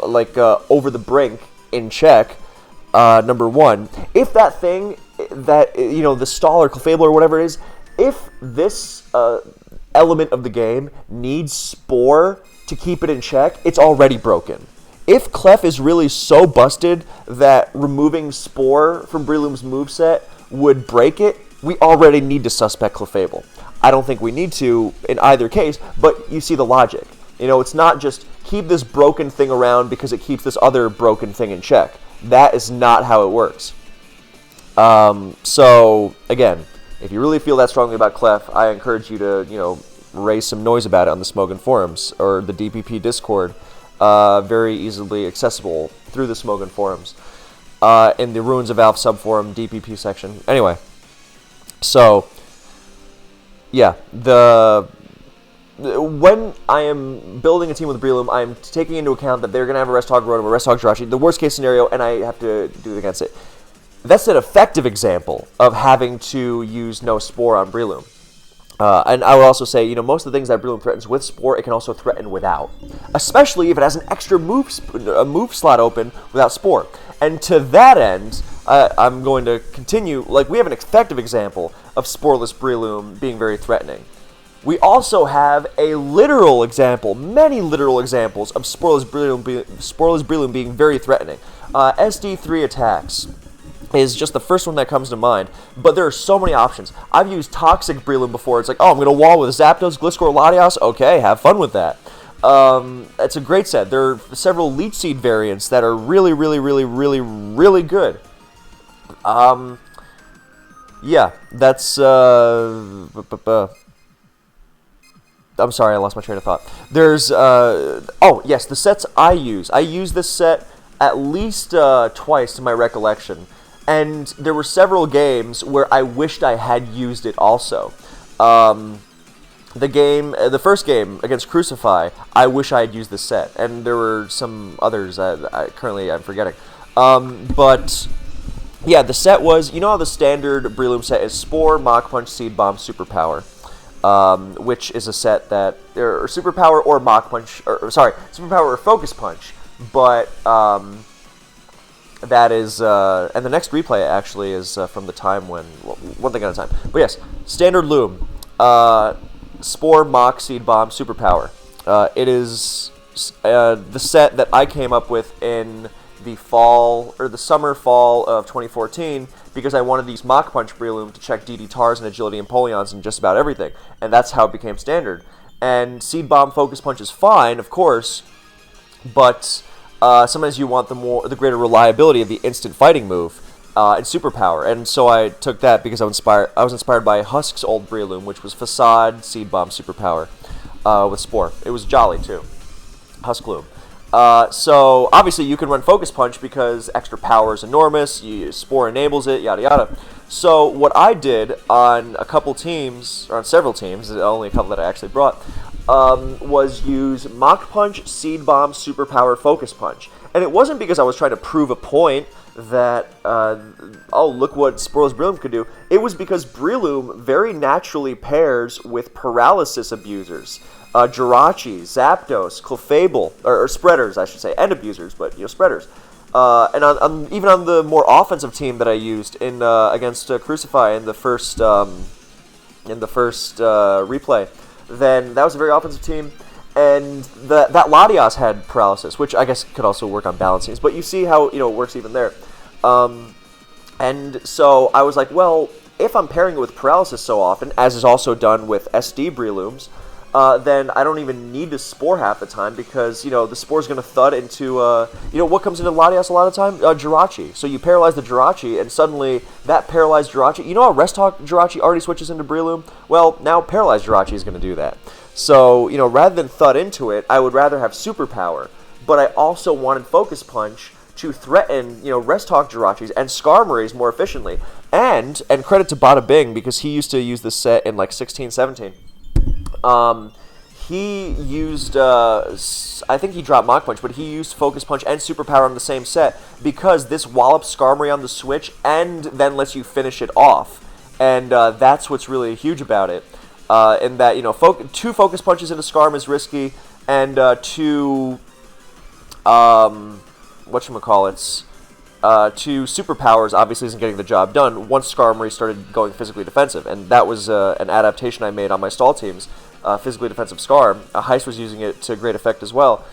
like over the brink in check. Number one, if that thing that the stall or Clefable or whatever it is, if this element of the game needs Spore to keep it in check, it's already broken. If Clef is really so busted that removing Spore from Breloom's moveset would break it, we already need to suspect Clefable. I don't think we need to in either case, but you see the logic. It's not just keep this broken thing around because it keeps this other broken thing in check. That is not how it works. So, again, if you really feel that strongly about Clef, I encourage you to, raise some noise about it on the Smogon forums or the DPP Discord. Very easily accessible through the Smogon forums. In the Ruins of Alph subforum DPP section. Anyway, so, yeah, when I am building a team with Breloom, I am taking into account that they're going to have a Resthog Rotom, a Resthog Jirachi, the worst case scenario, and I have to do it against it. That's an effective example of having to use no Spore on Breloom. And I would also say, most of the things that Breloom threatens with Spore, it can also threaten without. Especially if it has an extra move slot open without Spore. And to that end, I'm going to continue, we have an effective example of Sporeless Breloom being very threatening. We also have a literal example, many literal examples of Sporeless Breloom being very threatening. SD3 attacks is just the first one that comes to mind, but there are so many options. I've used Toxic Breloom before. It's like, I'm going to wall with Zapdos, Gliscor, Latios. Okay, have fun with that. It's a great set. There are several Leech Seed variants that are really, really, really, really, really good. Yeah, that's, I'm sorry, I lost my train of thought. There's, oh, yes, the sets I use. I use this set at least twice to my recollection. And there were several games where I wished I had used it also. The first game against Crucify, I wish I had used this set. And there were some others that currently I'm forgetting. But, yeah, the set was, how the standard Breloom set is Spore, Mach Punch, Seed Bomb, Superpower. Which is a set that, or Superpower or Mach Punch, Superpower or Focus Punch, but that is, and the next replay actually is from the time when, one thing at a time, but yes, Standard Loom, Spore, Mach, Seed Bomb, Superpower. It is the set that I came up with in the summer-fall of 2014, because I wanted these Mach Punch Breloom to check DD Tars and Agility and Polions and just about everything, and that's how it became standard. And Seed Bomb Focus Punch is fine, of course, but sometimes you want the greater reliability of the instant fighting move and Superpower, and so I took that because I was inspired by Husk's old Breloom, which was Facade, Seed Bomb, Superpower with Spore. It was jolly too, Husk Loom. So, obviously, you can run Focus Punch because extra power is enormous, Spore enables it, yada yada. So, what I did on a couple teams, or on several teams, only a couple that I actually brought, was use Mach Punch, Seed Bomb, Superpower, Focus Punch. And it wasn't because I was trying to prove a point that, look what Sporeless Breloom could do. It was because Breloom very naturally pairs with Paralysis Abusers. Jirachi, Zapdos, Clefable, or spreaders, I should say, and abusers, but spreaders. And even on the more offensive team that I used in against Crucify in the first replay, then that was a very offensive team, and that Latios had paralysis, which I guess could also work on balancings. But you see how it works even there. And so I was like, well, if I'm pairing it with paralysis so often, as is also done with SD Brelooms, then I don't even need to Spore half the time, because, the Spore's going to thud into, what comes into Latios a lot of the time? Jirachi. So you paralyze the Jirachi, and suddenly that paralyzed Jirachi, how Resthog Jirachi already switches into Breloom? Well, now paralyzed Jirachi is going to do that. So, rather than thud into it, I would rather have Superpower. but I also wanted Focus Punch to threaten, Rest Hawk Jirachis and Skarmories more efficiently. And credit to Bada Bing, because he used to use this set in like 16, 17. He used, I think he dropped Mach Punch, but he used Focus Punch and Superpower on the same set because this wallops Skarmory on the switch and then lets you finish it off. And that's what's really huge about it. In that, 2 Focus Punches into Skarm is risky, and 2, whatchamacallits, 2 Superpowers obviously isn't getting the job done once Skarmory started going physically defensive. And that was an adaptation I made on my stall teams. Physically defensive Skarm. Heist was using it to great effect as well,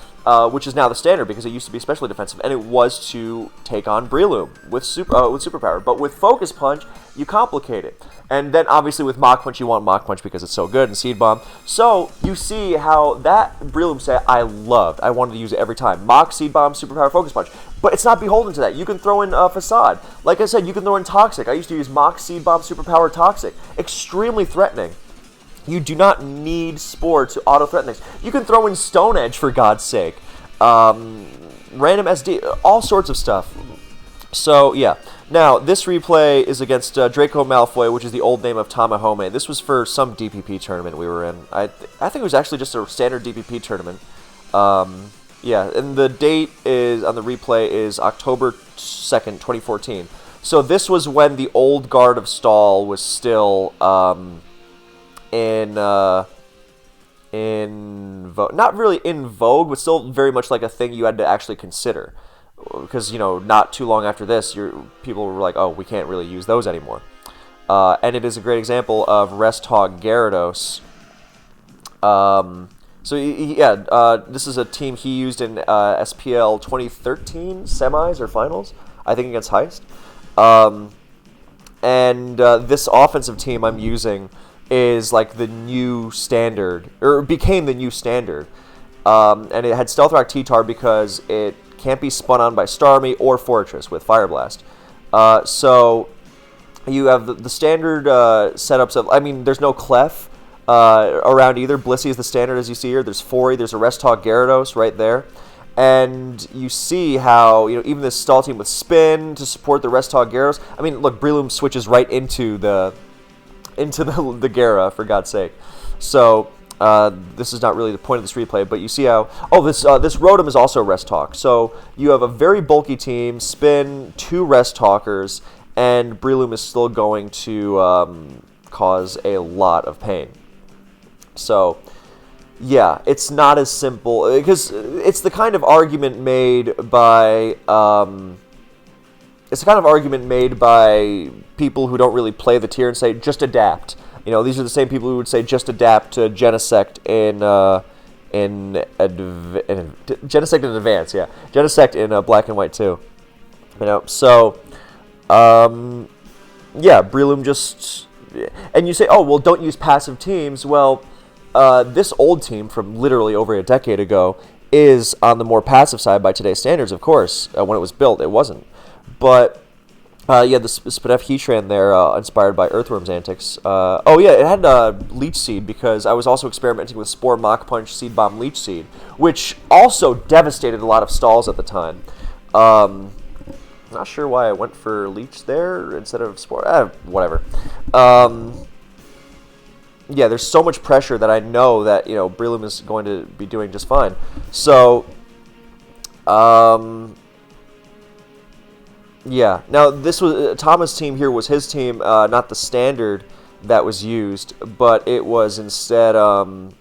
which is now the standard because it used to be especially defensive, and it was to take on Breloom with Superpower. But with Focus Punch, you complicate it. And then obviously with Mach Punch, you want Mach Punch because it's so good, and Seed Bomb. So you see how that Breloom set I loved. I wanted to use it every time. Mach, Seed Bomb, Superpower, Focus Punch. But it's not beholden to that. You can throw in Facade. Like I said, you can throw in Toxic. I used to use Mach, Seed Bomb, Superpower, Toxic. Extremely threatening. You do not need Spore to auto-threaten things. You can throw in Stone Edge, for God's sake. Random SD, all sorts of stuff. So, yeah. Now, this replay is against Draco Malfoy, which is the old name of Tamahome. This was for some DPP tournament we were in. I think it was actually just a standard DPP tournament. Yeah, and the date is on the replay is October 2nd, 2014. So this was when the old guard of Stall was still... not really in vogue, but still very much like a thing you had to actually consider, because not too long after this, people were like, oh, we can't really use those anymore, and it is a great example of Rest Hog Gyarados. This is a team he used in SPL 2013 semis or finals, I think against Heist, and this offensive team I'm using is like the new standard, or became the new standard. And it had Stealth Rock T-Tar because it can't be spun on by Starmie or Fortress with Fire Blast. So you have the standard setups of, there's no Clef around either. Blissey is the standard, as you see here. There's Fori, there's a Rest Hog Gyarados right there. And you see how, even this stall team with Spin to support the Rest Hog Gyarados. Look, Breloom switches right into the Gyara, for God's sake. So this is not really the point of this replay, but you see how this Rotom is also Rest Hawk. So you have a very bulky team, Spin, 2 Rest Hawkers, and Breloom is still going to cause a lot of pain. So yeah, it's not as simple, because it's the kind of argument made by people who don't really play the tier and say, just adapt. These are the same people who would say, just adapt to Genesect Genesect in Advance, yeah. Genesect in Black and White too. So, yeah, Breloom just... And you say, oh, well, don't use passive teams. Well, this old team from literally over a decade ago is on the more passive side by today's standards, of course. When it was built, it wasn't. But, yeah, the Spadef Heatran there, inspired by Earthworm's antics. It had Leech Seed, because I was also experimenting with Spore, Mach Punch, Seed Bomb, Leech Seed, which also devastated a lot of stalls at the time. Not sure why I went for Leech there instead of Spore. Whatever. Yeah, there's so much pressure that I know that, Breloom is going to be doing just fine. So, yeah. Now, this was Thomas' team here was his team, not the standard that was used, but it was instead the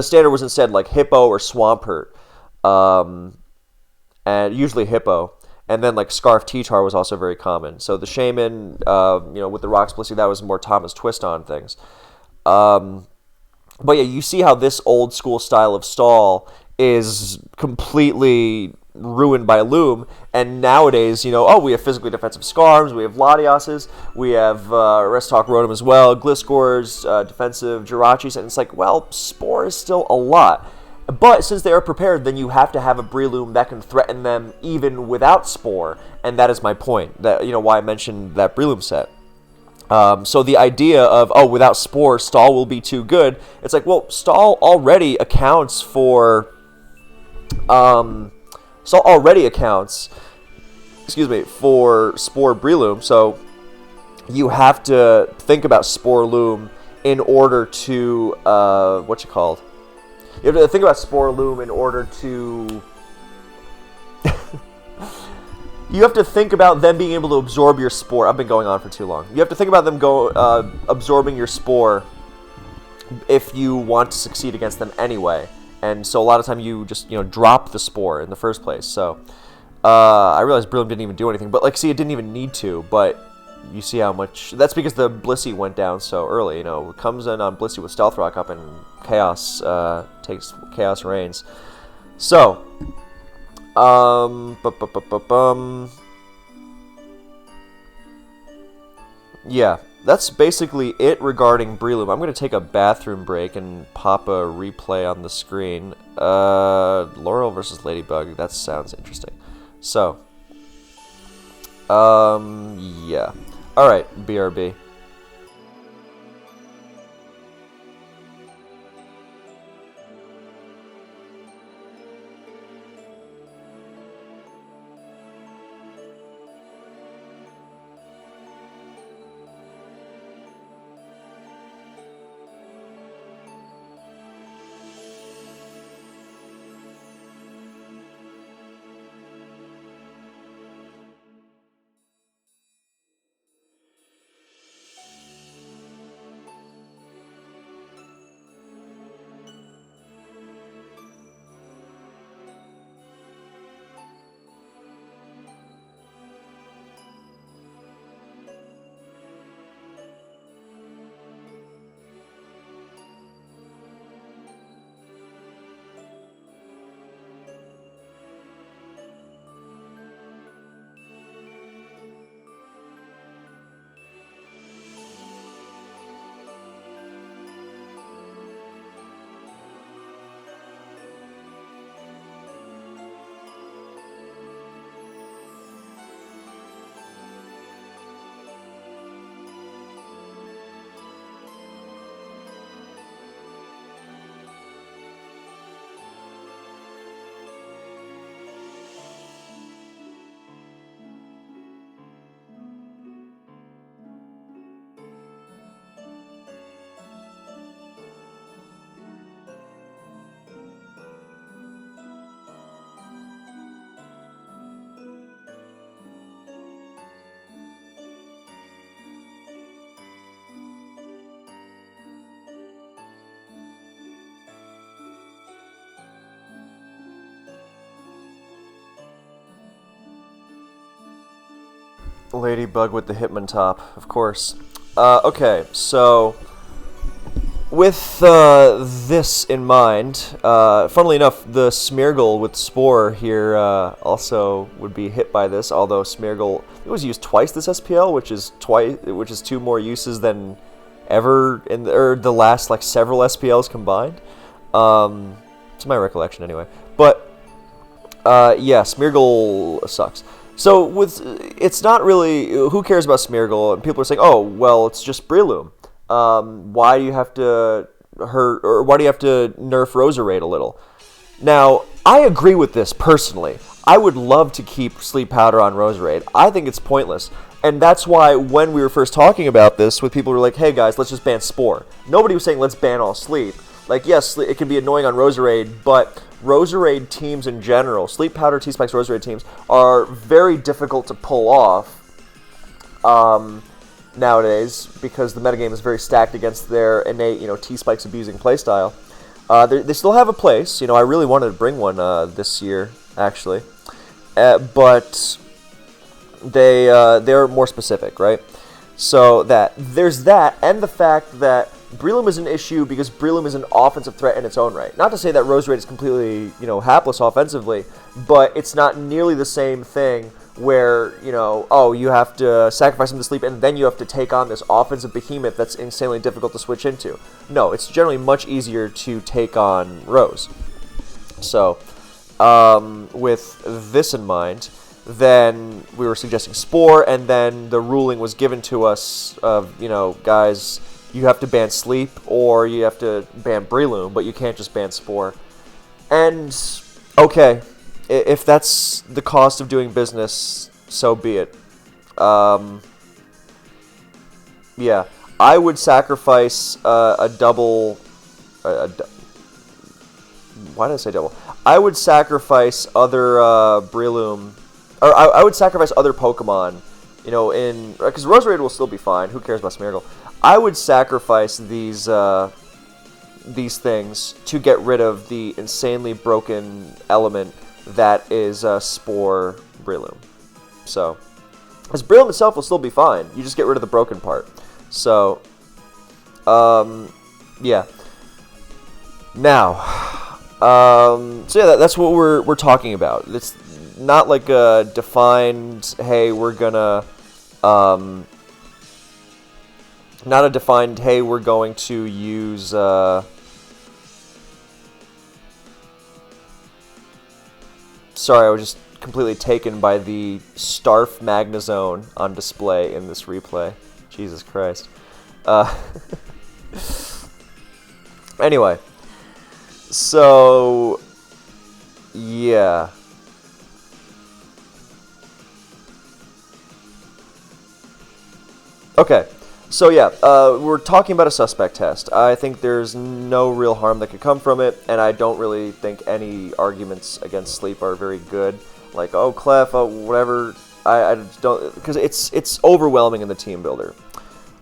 standard was instead like Hippo or Swampert, and usually Hippo, and then like Scarf T-Tar was also very common. So the Shaman, with the Rock Splissy, that was more Thomas twist on things. But yeah, you see how this old school style of stall is completely ruined by Loom, and nowadays, we have physically defensive Skarms, we have Latiases, we have Rest Hawk Rotom as well, Gliscors, defensive Jirachis, and it's like, well, Spore is still a lot. But since they are prepared, then you have to have a Breloom that can threaten them even without Spore, and that is my point, that why I mentioned that Breloom set. So the idea of, without Spore, Stall will be too good, it's like, well, Stall already accounts for So already accounts, excuse me, for Spore Breloom. So you have to think about Spore Loom in order to what's it called? You have to think about Spore Loom in order to. You have to think about them being able to absorb your spore. I've been going on for too long. You have to think about them absorbing your spore if you want to succeed against them anyway. And so a lot of time you just drop the spore in the first place. So I realized Breloom didn't even do anything, but see, it didn't even need to. But you see how much. That's because the Blissey went down so early. It comes in on Blissey with Stealth Rock up, and Chaos reigns. So. Yeah, that's basically it regarding Breloom. I'm going to take a bathroom break and pop a replay on the screen. Laurel versus Ladybug, that sounds interesting. So, yeah. Alright, BRB. Ladybug with the Hitman top, of course. Okay, so with this in mind, funnily enough, the Smeargle with Spore here also would be hit by this. Although Smeargle, it was used twice this SPL, which is two more uses than ever in the last several SPLs combined. To my recollection, anyway. But yeah, Smeargle sucks. So it's not really, who cares about Smeargle? And people are saying, oh, well, it's just Breloom. Why do you have to why do you have to nerf Roserade a little? Now, I agree with this personally. I would love to keep Sleep Powder on Roserade. I think it's pointless. And that's why when we were first talking about this, with people who were like, hey guys, let's just ban Spore. Nobody was saying let's ban all Sleep. Yes, it can be annoying on Roserade, but Roserade teams in general, Sleep Powder, T-Spike's Roserade teams, are very difficult to pull off nowadays because the metagame is very stacked against their innate, T-Spike's abusing playstyle. They still have a place. I really wanted to bring one this year, actually. But they're more specific, right? So there's that, and the fact that Breloom is an issue because Breloom is an offensive threat in its own right. Not to say that Roserade is completely, hapless offensively, but it's not nearly the same thing where, oh, you have to sacrifice him to sleep and then you have to take on this offensive behemoth that's insanely difficult to switch into. No, it's generally much easier to take on Rose. So, with this in mind, then we were suggesting Spore, and then the ruling was given to us of, guys, you have to ban Sleep or you have to ban Breloom, but you can't just ban Spore. And Okay, if that's the cost of doing business, so be it. Yeah, I would sacrifice a double. Why did I say double? I would sacrifice other Breloom, or I would sacrifice other Pokemon. You know, because Roserade will still be fine. Who cares about Smeargle? I would sacrifice these things to get rid of the insanely broken element that is Spore Breloom. So, because Breloom itself will still be fine. You just get rid of the broken part. So, yeah. Now, so yeah, that's what we're talking about. It's not like a defined, hey, we're gonna, not a defined, hey, we're going to use, sorry, I was just completely taken by the Starf Magnezone on display in this replay. Jesus Christ. Anyway. So, yeah. Okay. So, yeah, we're talking about a suspect test. I think there's no real harm that could come from it, and I don't really think any arguments against sleep are very good. Like, oh, Clef, oh, whatever. I don't, because it's overwhelming in the team builder.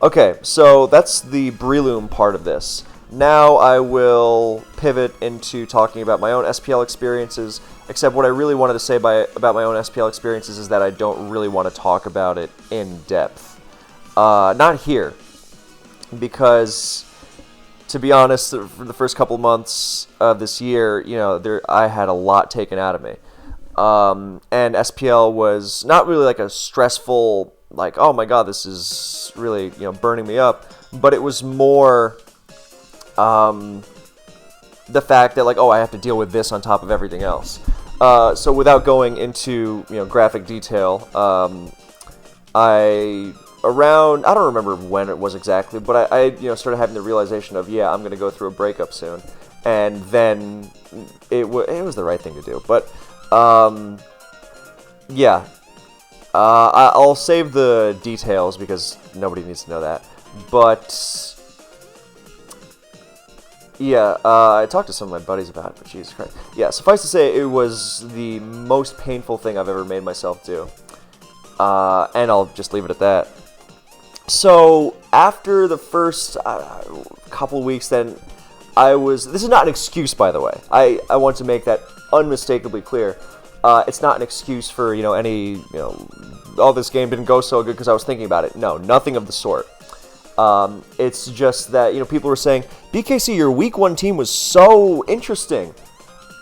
Okay, so that's the Breloom part of this. Now I will pivot into talking about my own SPL experiences, except what I really wanted to say about my own SPL experiences is that I don't really want to talk about it in depth. Not here, because, to be honest, for the first couple months of this year, you know, I had a lot taken out of me. And SPL was not really like a stressful, like, oh my god, this is really, you know, burning me up, but it was more the fact that, like, oh, I have to deal with this on top of everything else. So without going into, you know, graphic detail, I don't remember when it was exactly, but I you know, started having the realization of, yeah, I'm going to go through a breakup soon. And then it was the right thing to do. But, yeah. I'll save the details because nobody needs to know that. But, yeah, I talked to some of my buddies about it, but Jesus Christ. Yeah, suffice to say, it was the most painful thing I've ever made myself do. And I'll just leave it at that. So, after the first couple weeks, then this is not an excuse, by the way. I want to make that unmistakably clear. It's not an excuse for, you know, any, you know, oh, this game didn't go so good because I was thinking about it. No, nothing of the sort. It's just that, you know, people were saying, BKC, your week 1 team was so interesting.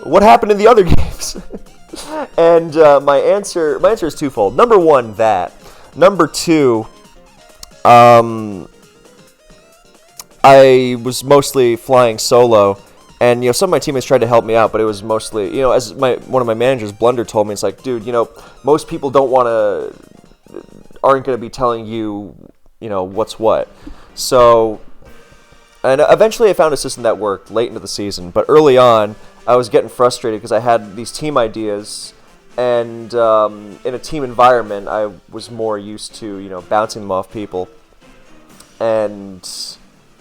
What happened in the other games? And my answer is twofold. Number 1, that. Number 2, I was mostly flying solo, and, you know, some of my teammates tried to help me out, but it was mostly, you know, as one of my managers, Blunder, told me, it's like, dude, you know, most people aren't going to be telling you, you know, what's what. So, and eventually I found a system that worked late into the season, but early on, I was getting frustrated because I had these team ideas, and in a team environment, I was more used to, you know, bouncing them off people. And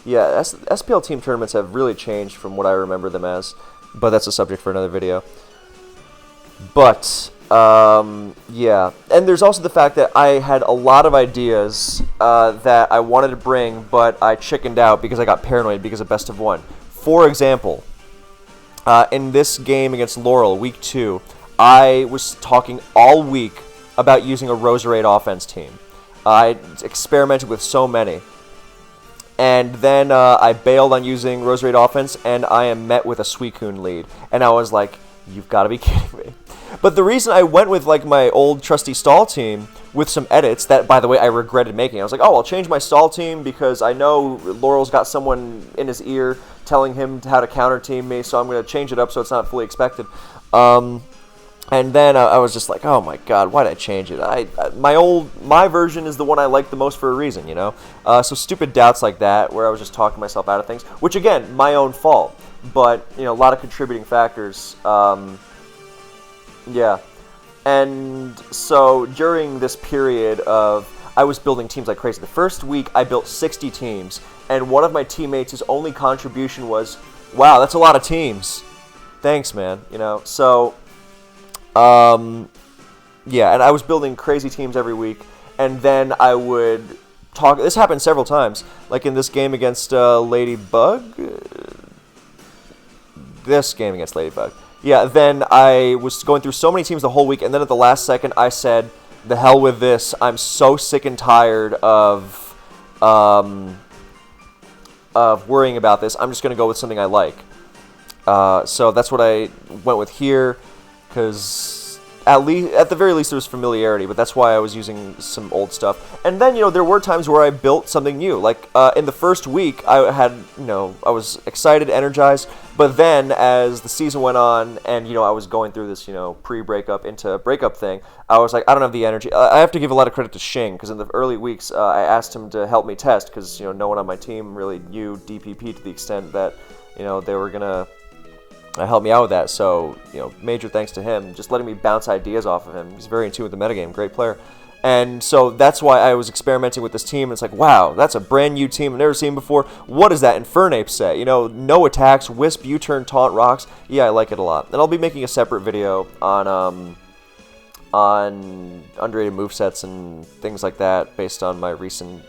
yeah, SPL team tournaments have really changed from what I remember them as, but that's a subject for another video. But yeah, and there's also the fact that I had a lot of ideas that I wanted to bring, but I chickened out because I got paranoid because of best of 1. For example, in this game against Laurel, week 2, I was talking all week about using a Roserade offense team. I experimented with so many. And then I bailed on using Roserade offense, and I am met with a Suicune lead. And I was like, you've got to be kidding me. But the reason I went with, like, my old trusty stall team with some edits that, by the way, I regretted making. I was like, oh, I'll change my stall team because I know Laurel's got someone in his ear telling him how to counter team me, so I'm going to change it up so it's not fully expected. And then I was just like, oh my god, why did I change it? My version is the one I like the most for a reason, you know? So stupid doubts like that, where I was just talking myself out of things, which again, my own fault. But, you know, a lot of contributing factors Yeah. And so during this period of, I was building teams like crazy. The first week I built 60 teams, and one of my teammates' his only contribution was, "Wow, that's a lot of teams. Thanks, man." You know. So, yeah, and I was building crazy teams every week, and then I would talk. This happened several times, like in this game against Ladybug. This game against Ladybug. Yeah, then I was going through so many teams the whole week, and then at the last second I said, "The hell with this. I'm so sick and tired of worrying about this. I'm just going to go with something I like." So that's what I went with here, because at the very least there was familiarity, but that's why I was using some old stuff. And then, there were times where I built something new. Like in the first week, I was excited, energized, but then as the season went on and, I was going through this, pre-breakup into breakup thing, I was like, I don't have the energy. I have to give a lot of credit to Shing, because in the early weeks, I asked him to help me test, because, no one on my team really knew DPP to the extent that, they were going to help me out with that. So, major thanks to him, just letting me bounce ideas off of him. He's very in tune with the metagame, great player. And so that's why I was experimenting with this team. It's like, wow, that's a brand new team I've never seen before. What is that Infernape set? No attacks, Wisp, U-turn, taunt, rocks. Yeah, I like it a lot. And I'll be making a separate video on underrated movesets and things like that based on my recent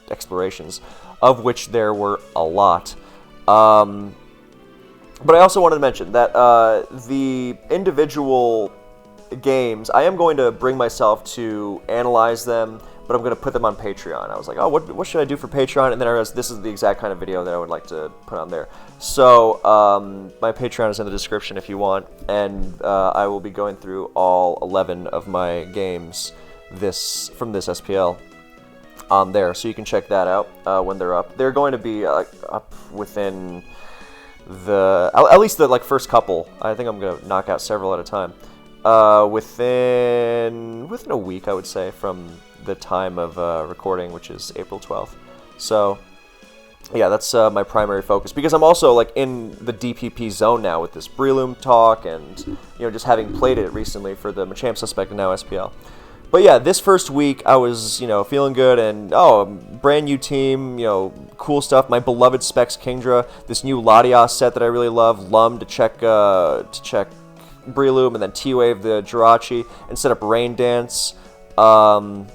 explorations, of which there were a lot. But I also wanted to mention that the individual games, I am going to bring myself to analyze them, but I'm going to put them on Patreon. I was like, oh, what should I do for Patreon? And then I realized this is the exact kind of video that I would like to put on there. So my Patreon is in the description if you want, and I will be going through all 11 of my games from this SPL on there, so you can check that out when they're up. They're going to be up within at least the first couple. I think I'm gonna knock out several at a time. Within a week, I would say, from the time of recording, which is April 12th. So yeah, that's my primary focus, because I'm also in the DPP zone now with this Breloom talk, and just having played it recently for the Machamp Suspect and now SPL. But yeah, this first week I was, feeling good, and brand new team, cool stuff. My beloved Specs Kingdra, this new Latias set that I really love, Lum to check Breloom, and then T-Wave the Jirachi, and set up Rain Dance for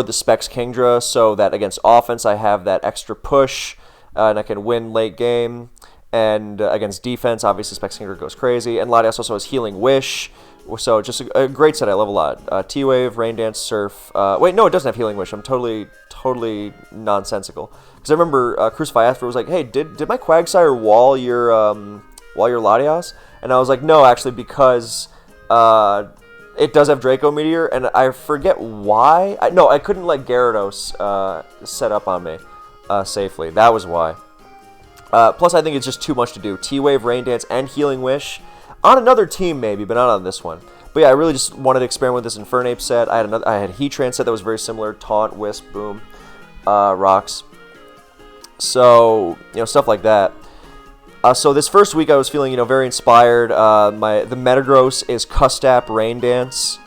the Specs Kingdra, so that against offense I have that extra push, and I can win late game. And against defense, obviously Specs Kingdra goes crazy, and Latias also has Healing Wish. So just a great set I love a lot. T-Wave, Rain Dance, Surf. Wait, no, it doesn't have Healing Wish. I'm totally nonsensical. Because I remember Crucify After was like, hey, did my Quagsire wall your Latias? And I was like, no, actually, because it does have Draco Meteor, and I forget why. I couldn't let Gyarados set up on me safely. That was why. Plus, I think it's just too much to do. T-Wave, Rain Dance, and Healing Wish. On another team, maybe, but not on this one. But yeah, I really just wanted to experiment with this Infernape set. I had Heatran set that was very similar. Taunt, Wisp, Boom, Rocks. So, stuff like that. So this first week I was feeling, very inspired. The Metagross is Custap Rain Dance.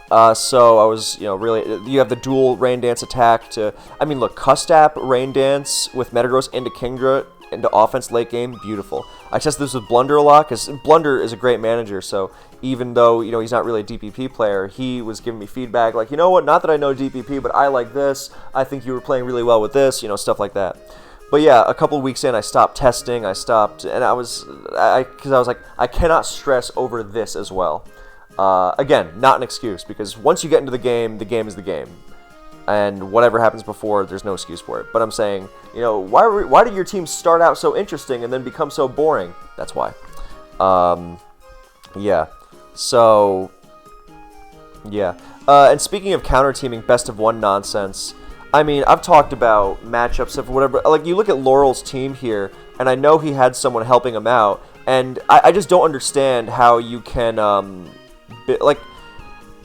So I was, really, you have the dual Rain Dance attack to, look, Custap Rain Dance with Metagross into Kingdra, into offense late game, beautiful. I tested this with Blunder a lot, because Blunder is a great manager, so even though, he's not really a DPP player, he was giving me feedback, like, what, not that I know DPP, but I like this, I think you were playing really well with this, stuff like that. But yeah, a couple weeks in, I stopped testing, and because I was like, I cannot stress over this as well. Again, not an excuse, because once you get into the game is the game. And whatever happens before, there's no excuse for it. But I'm saying, why did your team start out so interesting and then become so boring? That's why. Yeah. So, yeah. And speaking of counter-teaming best of one nonsense, I've talked about matchups of whatever. Like, you look at Laurel's team here, and I know he had someone helping him out, and I just don't understand how you can,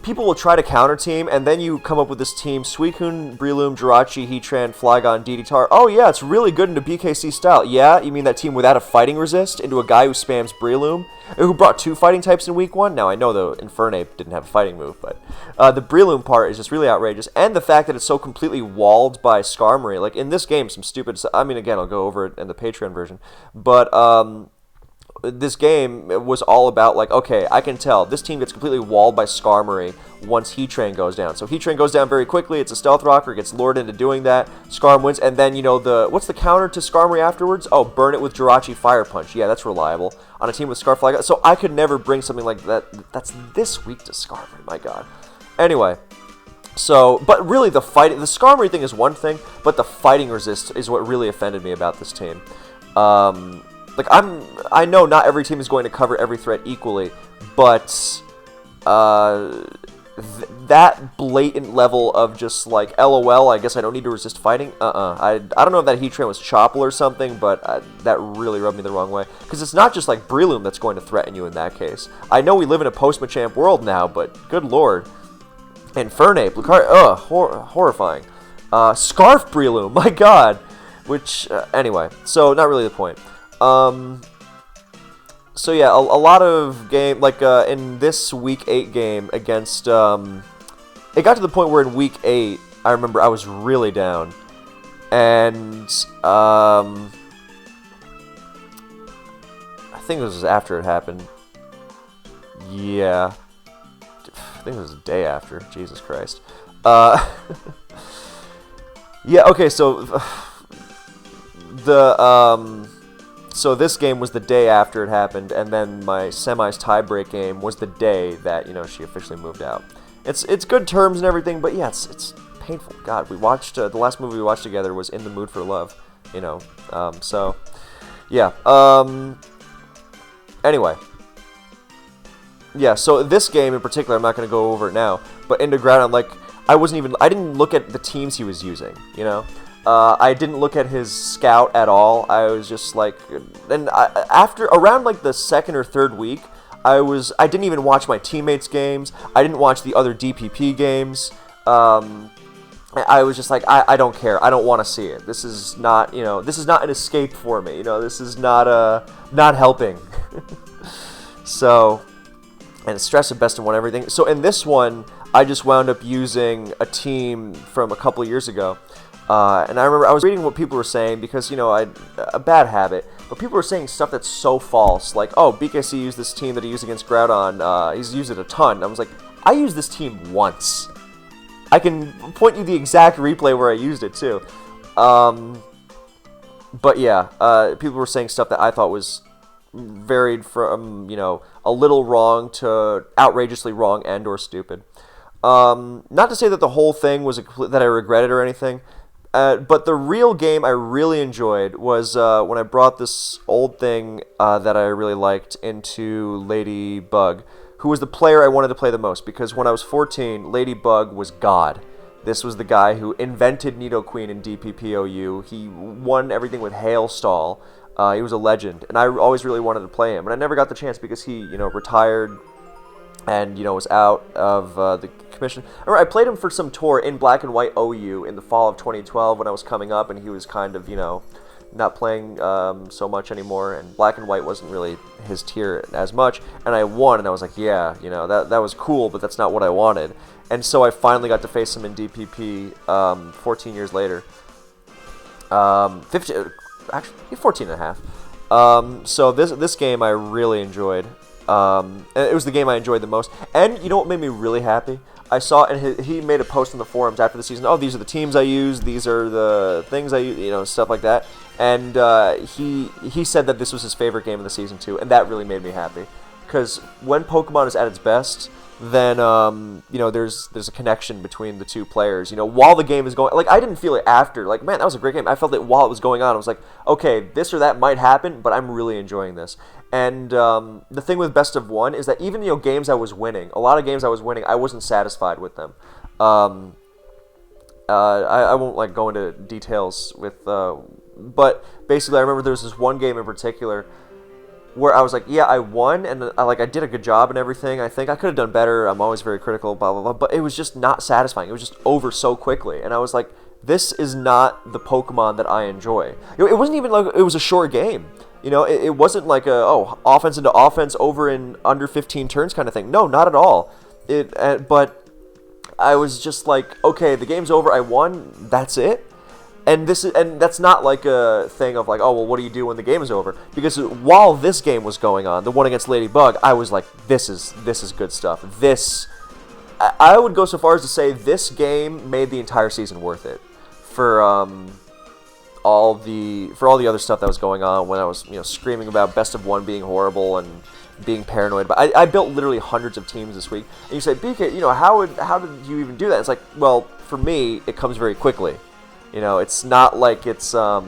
people will try to counter team, and then you come up with this team: Suicune, Breloom, Jirachi, Heatran, Flygon, Ddtar. Oh yeah, it's really good into BKC style. Yeah, you mean that team without a fighting resist into a guy who spams Breloom, who brought 2 fighting types in week 1? Now I know the Infernape didn't have a fighting move, but the Breloom part is just really outrageous, and the fact that it's so completely walled by Skarmory. Like in this game, some stupid. I mean, again, I'll go over it in the Patreon version, but this game was all about, like, okay, I can tell this team gets completely walled by Skarmory once Heatran goes down. So Heatran goes down very quickly, it's a Stealth Rocker, gets lured into doing that, Skarm wins, and then, you know, what's the counter to Skarmory afterwards? Oh, burn it with Jirachi Fire Punch. Yeah, that's reliable on a team with Scarf Flygon. So I could never bring something like that that's this weak to Skarmory, my god. Anyway, so, but really the Skarmory thing is one thing, but the fighting resist is what really offended me about this team. Like, I know not every team is going to cover every threat equally, but that blatant level of just like, LOL, I guess I don't need to resist fighting. I don't know if that Heatran was Chople or something, but that really rubbed me the wrong way. Because it's not just like Breloom that's going to threaten you in that case. I know we live in a post-Machamp world now, but good lord. Infernape, Lucario, horrifying. Scarf Breloom, my god. Which, anyway, so not really the point. So yeah, a lot of game, like, in this Week 8 game against, it got to the point where in Week 8, I remember I was really down, and, I think this was after it happened. Yeah. I think it was the day after, Jesus Christ. Yeah, okay, so, so this game was the day after it happened, and then my semis tiebreak game was the day that, you know, she officially moved out. It's good terms and everything, but yeah, it's painful. God, we watched, the last movie we watched together was In the Mood for Love, you know, so, yeah, anyway. Yeah, so this game in particular, I'm not going to go over it now, but into Groudon, like, I didn't look at the teams he was using, you know? I didn't look at his scout at all. I was just like, and around like the 2nd or 3rd week, I didn't even watch my teammates' games. I didn't watch the other DPP games. I was just like, I don't care. I don't want to see it. This is not, you know, this is not an escape for me. You know, this is not helping. So, and stress of best in one everything. So in this one, I just wound up using a team from a couple of years ago. And I remember I was reading what people were saying because, you know, a bad habit, but people were saying stuff that's so false, like, oh, BKC used this team that he used against Groudon, he's used it a ton. I was like, I used this team once. I can point you the exact replay where I used it, too. But yeah, people were saying stuff that I thought was varied from, you know, a little wrong to outrageously wrong and or stupid. Not to say that the whole thing was that I regretted or anything, but the real game I really enjoyed was when I brought this old thing that I really liked into Ladybug, who was the player I wanted to play the most, because when I was 14, Ladybug was God. This was the guy who invented Nidoqueen in DPPOU. He won everything with Hailstall. He was a legend, and I always really wanted to play him, and I never got the chance because he, you know, retired and, you know, was out of the commission. I played him for some tour in Black and White OU in the fall of 2012 when I was coming up, and he was kind of, you know, not playing so much anymore, and Black and White wasn't really his tier as much, and I won, and I was like, yeah, you know, that was cool, but that's not what I wanted. And so I finally got to face him in DPP 14 years later. 15, actually, 14 and a half. So this game I really enjoyed. And it was the game I enjoyed the most. And you know what made me really happy? I saw, and he made a post in the forums after the season. Oh, these are the teams I use. These are the things I use. You know, stuff like that. And he said that this was his favorite game of the season too, and that really made me happy. Because when Pokemon is at its best, then you know, there's a connection between the two players. You know, while the game is going, like, I didn't feel it after. Like, man, that was a great game. I felt it while it was going on. I was like, okay, this or that might happen, but I'm really enjoying this. And the thing with Best of One is that even, you know, games I was winning, a lot of games I was winning, I wasn't satisfied with them. I won't like go into details with, but basically I remember there was this one game in particular where I was like, yeah, I won, and I did a good job and everything. I think I could have done better. I'm always very critical, blah blah blah. But it was just not satisfying. It was just over so quickly, and I was like, this is not the Pokemon that I enjoy. It wasn't even like it was a short game. It wasn't like offense into offense over in under 15 turns kind of thing. No, not at all. But I was just like, okay, the game's over. I won. That's it. And that's not like a thing of like, oh, well, what do you do when the game is over? Because while this game was going on, the one against Ladybug, I was like, this is good stuff. I would go so far as to say this game made the entire season worth it for all the other stuff that was going on when I was screaming about best of one being horrible and being paranoid. But I built literally hundreds of teams this week. And you say, BK, how did you even do that? It's like, well, for me, it comes very quickly. It's not like it's like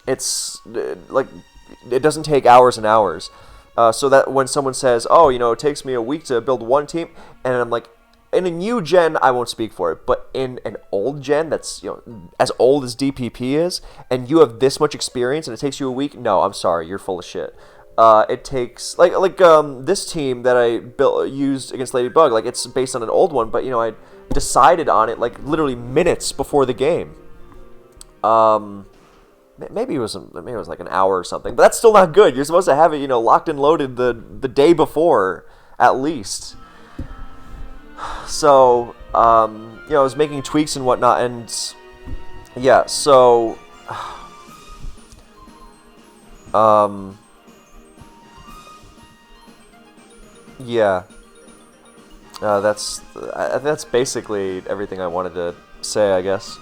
it doesn't take hours and hours. So that when someone says, oh, it takes me a week to build one team, and I'm like, in a new gen, I won't speak for it, but in an old gen that's as old as DPP is, and you have this much experience, and it takes you a week, no, I'm sorry, you're full of shit. It takes this team that I used against Ladybug, like it's based on an old one, but I decided on it like literally minutes before the game. Maybe it was like an hour or something, but that's still not good. You're supposed to have it locked and loaded the day before at least. So I was making tweaks and whatnot, and yeah, so yeah. That's basically everything I wanted to say, I guess.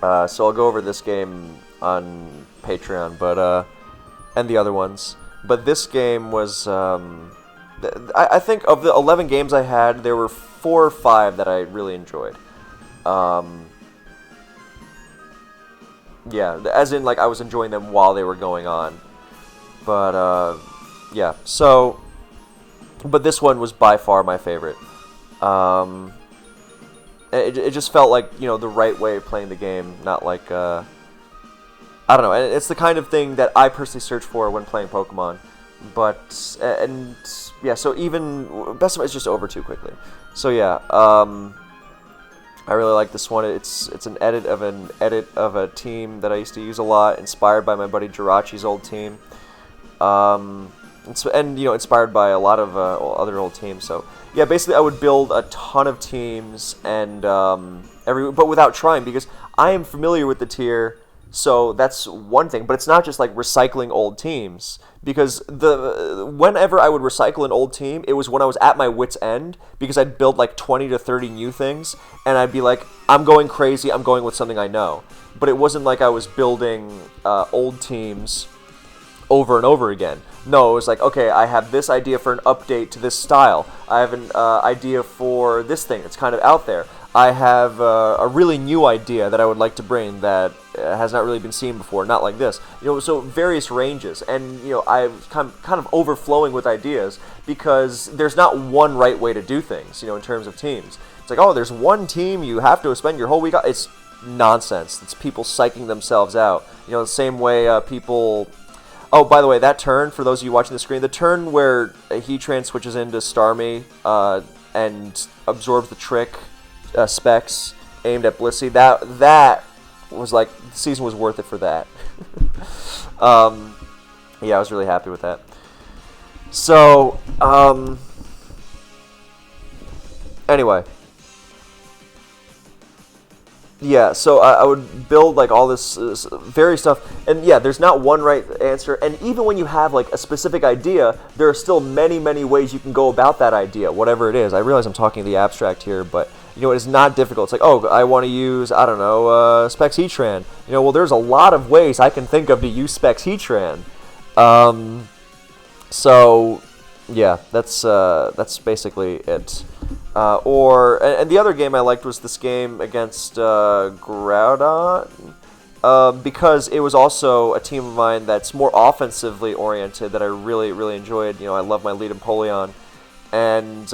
So I'll go over this game on Patreon, but and the other ones. But this game was, I think of the 11 games I had, there were 4 or 5 that I really enjoyed. Yeah, as in like I was enjoying them while they were going on. But yeah, so. But this one was by far my favorite. It just felt like, the right way of playing the game, not like, I don't know, it's the kind of thing that I personally search for when playing Pokemon. But, and, yeah, so even, best of it is just over too quickly. So yeah, I really like this one. It's an edit of a team that I used to use a lot, inspired by my buddy Jirachi's old team. And inspired by a lot of other old teams. So yeah, basically I would build a ton of teams and but without trying, because I am familiar with the tier. So that's one thing, but it's not just like recycling old teams, because whenever I would recycle an old team, it was when I was at my wit's end, because I'd build like 20 to 30 new things, and I'd be like, I'm going crazy, I'm going with something I know. But it wasn't like I was building old teams over and over again. No, it was like, okay, I have this idea for an update to this style. I have an idea for this thing that's kind of out there. I have a really new idea that I would like to bring that has not really been seen before, not like this. So various ranges, and I'm kind of overflowing with ideas, because there's not one right way to do things, in terms of teams. It's like, oh, there's one team you have to spend your whole week on. It's nonsense. It's people psyching themselves out. The same way people... Oh, by the way, that turn, for those of you watching the screen, the turn where Heatran switches into Starmie and absorbs the trick specs aimed at Blissey, that was like, the season was worth it for that. Yeah, I was really happy with that. So, anyway. Yeah, so I would build like all this various stuff, and yeah, there's not one right answer, and even when you have like a specific idea, there are still many, many ways you can go about that idea, whatever it is. I realize I'm talking the abstract here, but it is not difficult. It's like, oh, I want to use, I don't know, Specs Heatran. Well, there's a lot of ways I can think of to use Specs Heatran. So, yeah, that's basically it. And the other game I liked was this game against Groudon, because it was also a team of mine that's more offensively oriented that I really, really enjoyed. I love my lead Empoleon, and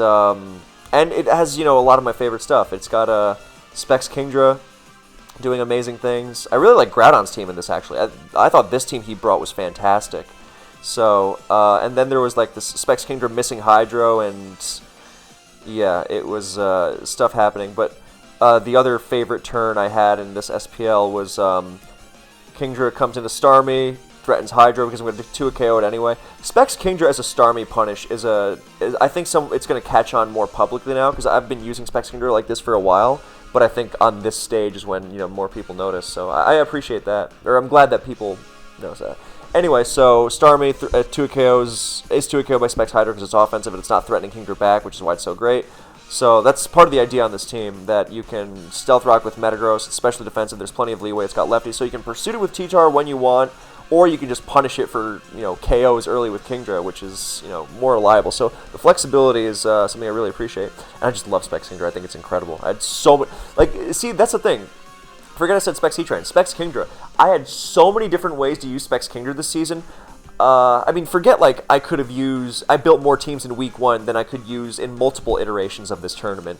it has a lot of my favorite stuff. It's got Specs Kingdra doing amazing things. I really like Groudon's team in this, actually. I thought this team he brought was fantastic. So, and then there was like this Specs Kingdra missing Hydro, and yeah, it was stuff happening. But the other favorite turn I had in this SPL was Kingdra comes into Starmie, threatens Hydro because I'm going to do a KO it anyway. Specs Kingdra as a Starmie punish is I think it's going to catch on more publicly now because I've been using Specs Kingdra like this for a while. But I think on this stage is when more people notice. So I appreciate that, or I'm glad that people notice that. Anyway, so Starmie 2 KOs is 2 KO by Specs Hydro because it's offensive and it's not threatening Kingdra back, which is why it's so great. So that's part of the idea on this team, that you can Stealth Rock with Metagross, especially defensive. There's plenty of leeway. It's got lefty, so you can pursue it with T-Tar when you want, or you can just punish it for KOs early with Kingdra, which is more reliable. So the flexibility is something I really appreciate, and I just love Specs Kingdra. I think it's incredible. I had so much see, that's the thing. Forget I said Specs E-Train. Specs Kingdra. I had so many different ways to use Specs Kingdra this season. I mean, forget I built more teams in week 1 than I could use in multiple iterations of this tournament.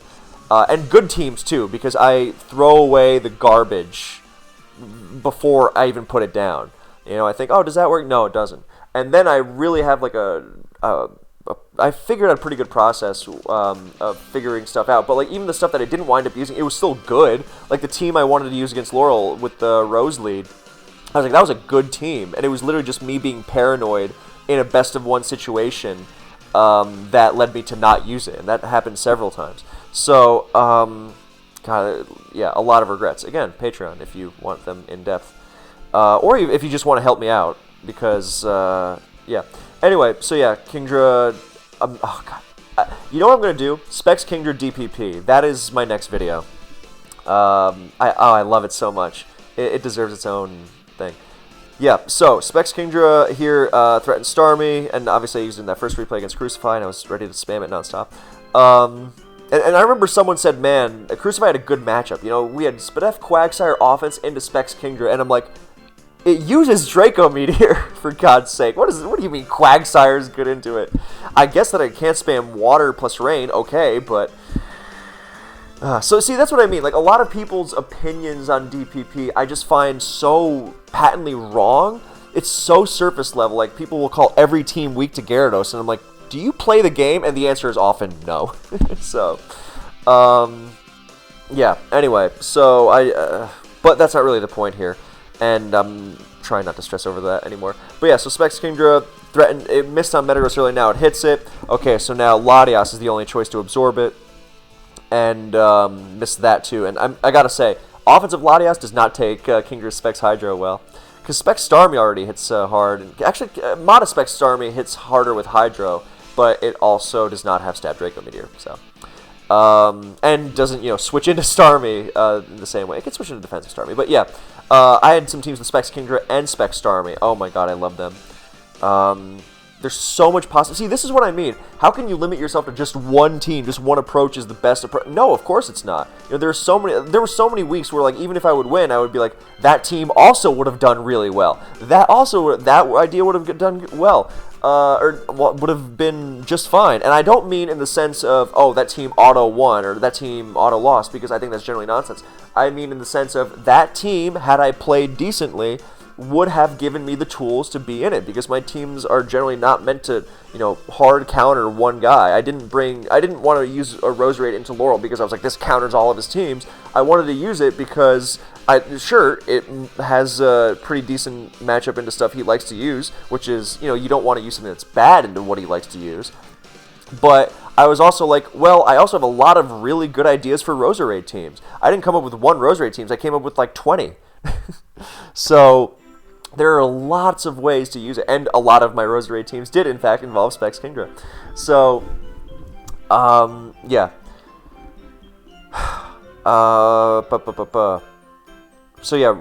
And good teams too, because I throw away the garbage before I even put it down. I think, oh, does that work? No, it doesn't. And then I really have I figured out a pretty good process of figuring stuff out. But even the stuff that I didn't wind up using, it was still good. Like the team I wanted to use against Laurel with the Rose lead, I was like, that was a good team. And it was literally just me being paranoid in a best-of-1 situation that led me to not use it. And that happened several times. So, God, yeah, a lot of regrets. Again, Patreon if you want them in depth. Or if you just want to help me out. Because, yeah. Anyway, so yeah, Kingdra... oh, God. You know what I'm going to do? Specs Kingdra DPP. That is my next video. I love it so much. It deserves its own thing. Yeah, so Specs Kingdra here threatened Starmie, and obviously I used it in that first replay against Crucify, and I was ready to spam it nonstop. And I remember someone said, man, Crucify had a good matchup. We had Spadef Quagsire offense into Specs Kingdra, and I'm like, it uses Draco Meteor, for God's sake. What do you mean Quagsire is good into it? I guess that I can't spam water plus rain, okay, but... so see, that's what I mean. A lot of people's opinions on DPP, I just find so patently wrong. It's so surface level. People will call every team weak to Gyarados, and I'm like, do you play the game? And the answer is often no. So, yeah. Anyway, so but that's not really the point here, and I'm trying not to stress over that anymore. But yeah, so Specs Kingdra threatened. It missed on Metagross early. Now it hits it. Okay, so now Latias is the only choice to absorb it. And missed that too. And I gotta say, offensive Latias does not take Kingdra's Specs Hydro well. Because Specs Starmie already hits hard. And actually, Mata Specs Starmie hits harder with Hydro, but it also does not have Stab Draco Meteor. So, and doesn't, switch into Starmie in the same way. It can switch into defensive Starmie. But yeah, I had some teams with Specs Kingdra and Specs Starmie. Oh my god, I love them. There's so much possibility. See, this is what I mean. How can you limit yourself to just one team? Just one approach is the best approach? No, of course it's not. There were so many weeks where even if I would win, I would be like, that team also would have done really well. That idea would have done well. Or would have been just fine. And I don't mean in the sense of, oh, that team auto won or that team auto lost, because I think that's generally nonsense. I mean in the sense of that team, had I played decently, would have given me the tools to be in it, because my teams are generally not meant to, hard counter one guy. I didn't want to use a Roserade into Laurel because I was like, this counters all of his teams. I wanted to use it because it has a pretty decent matchup into stuff he likes to use, which is, you don't want to use something that's bad into what he likes to use. But I was also like, well, I also have a lot of really good ideas for Roserade teams. I didn't come up with one Roserade teams. I came up with 20. So there are lots of ways to use it, and a lot of my Roserade teams did, in fact, involve Specs Kingdra. So, yeah. So, yeah,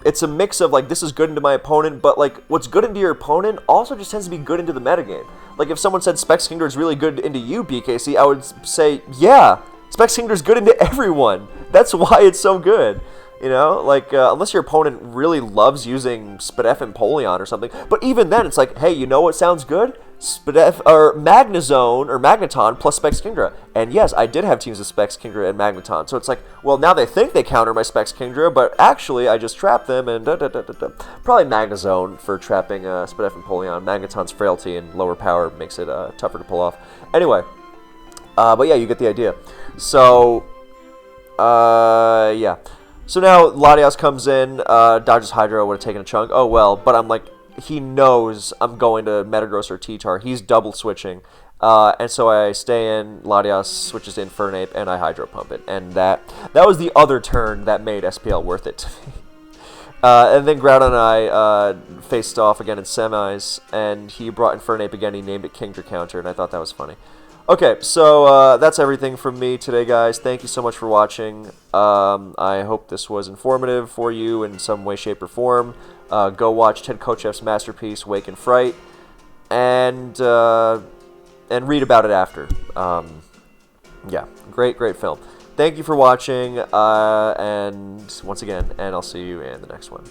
it's a mix of, this is good into my opponent, but, what's good into your opponent also just tends to be good into the metagame. If someone said Specs Kingdra is really good into you, BKC, I would say, yeah, Specs Kingdra is good into everyone. That's why it's so good. You know, like, unless your opponent really loves using SPF and Polion or something. But even then, it's like, hey, you know what sounds good? SPF, or Magnezone, or Magneton plus Specs Kingdra. And yes, I did have teams of Specs Kingdra and Magneton. So it's like, well, now they think they counter my Specs Kingdra, but actually I just trapped them and da-da-da-da-da. Probably Magnezone for trapping SPF and Polion. Magneton's frailty and lower power makes it tougher to pull off. Anyway, but yeah, you get the idea. So, yeah. So now Latias comes in, dodges Hydro, would have taken a chunk. Oh well, but I'm like, he knows I'm going to Metagross or T-Tar. He's double switching. And so I stay in, Latias switches to Infernape, and I Hydro Pump it. And that was the other turn that made SPL worth it to me. And then Groudon and I faced off again in semis, and he brought Infernape again. He named it Kingdra Counter, and I thought that was funny. Okay, so that's everything from me today, guys. Thank you so much for watching. I hope this was informative for you in some way, shape, or form. Go watch Ted Kochev's masterpiece, Wake and Fright, and read about it after. Yeah, great film. Thank you for watching, and once again, and I'll see you in the next one.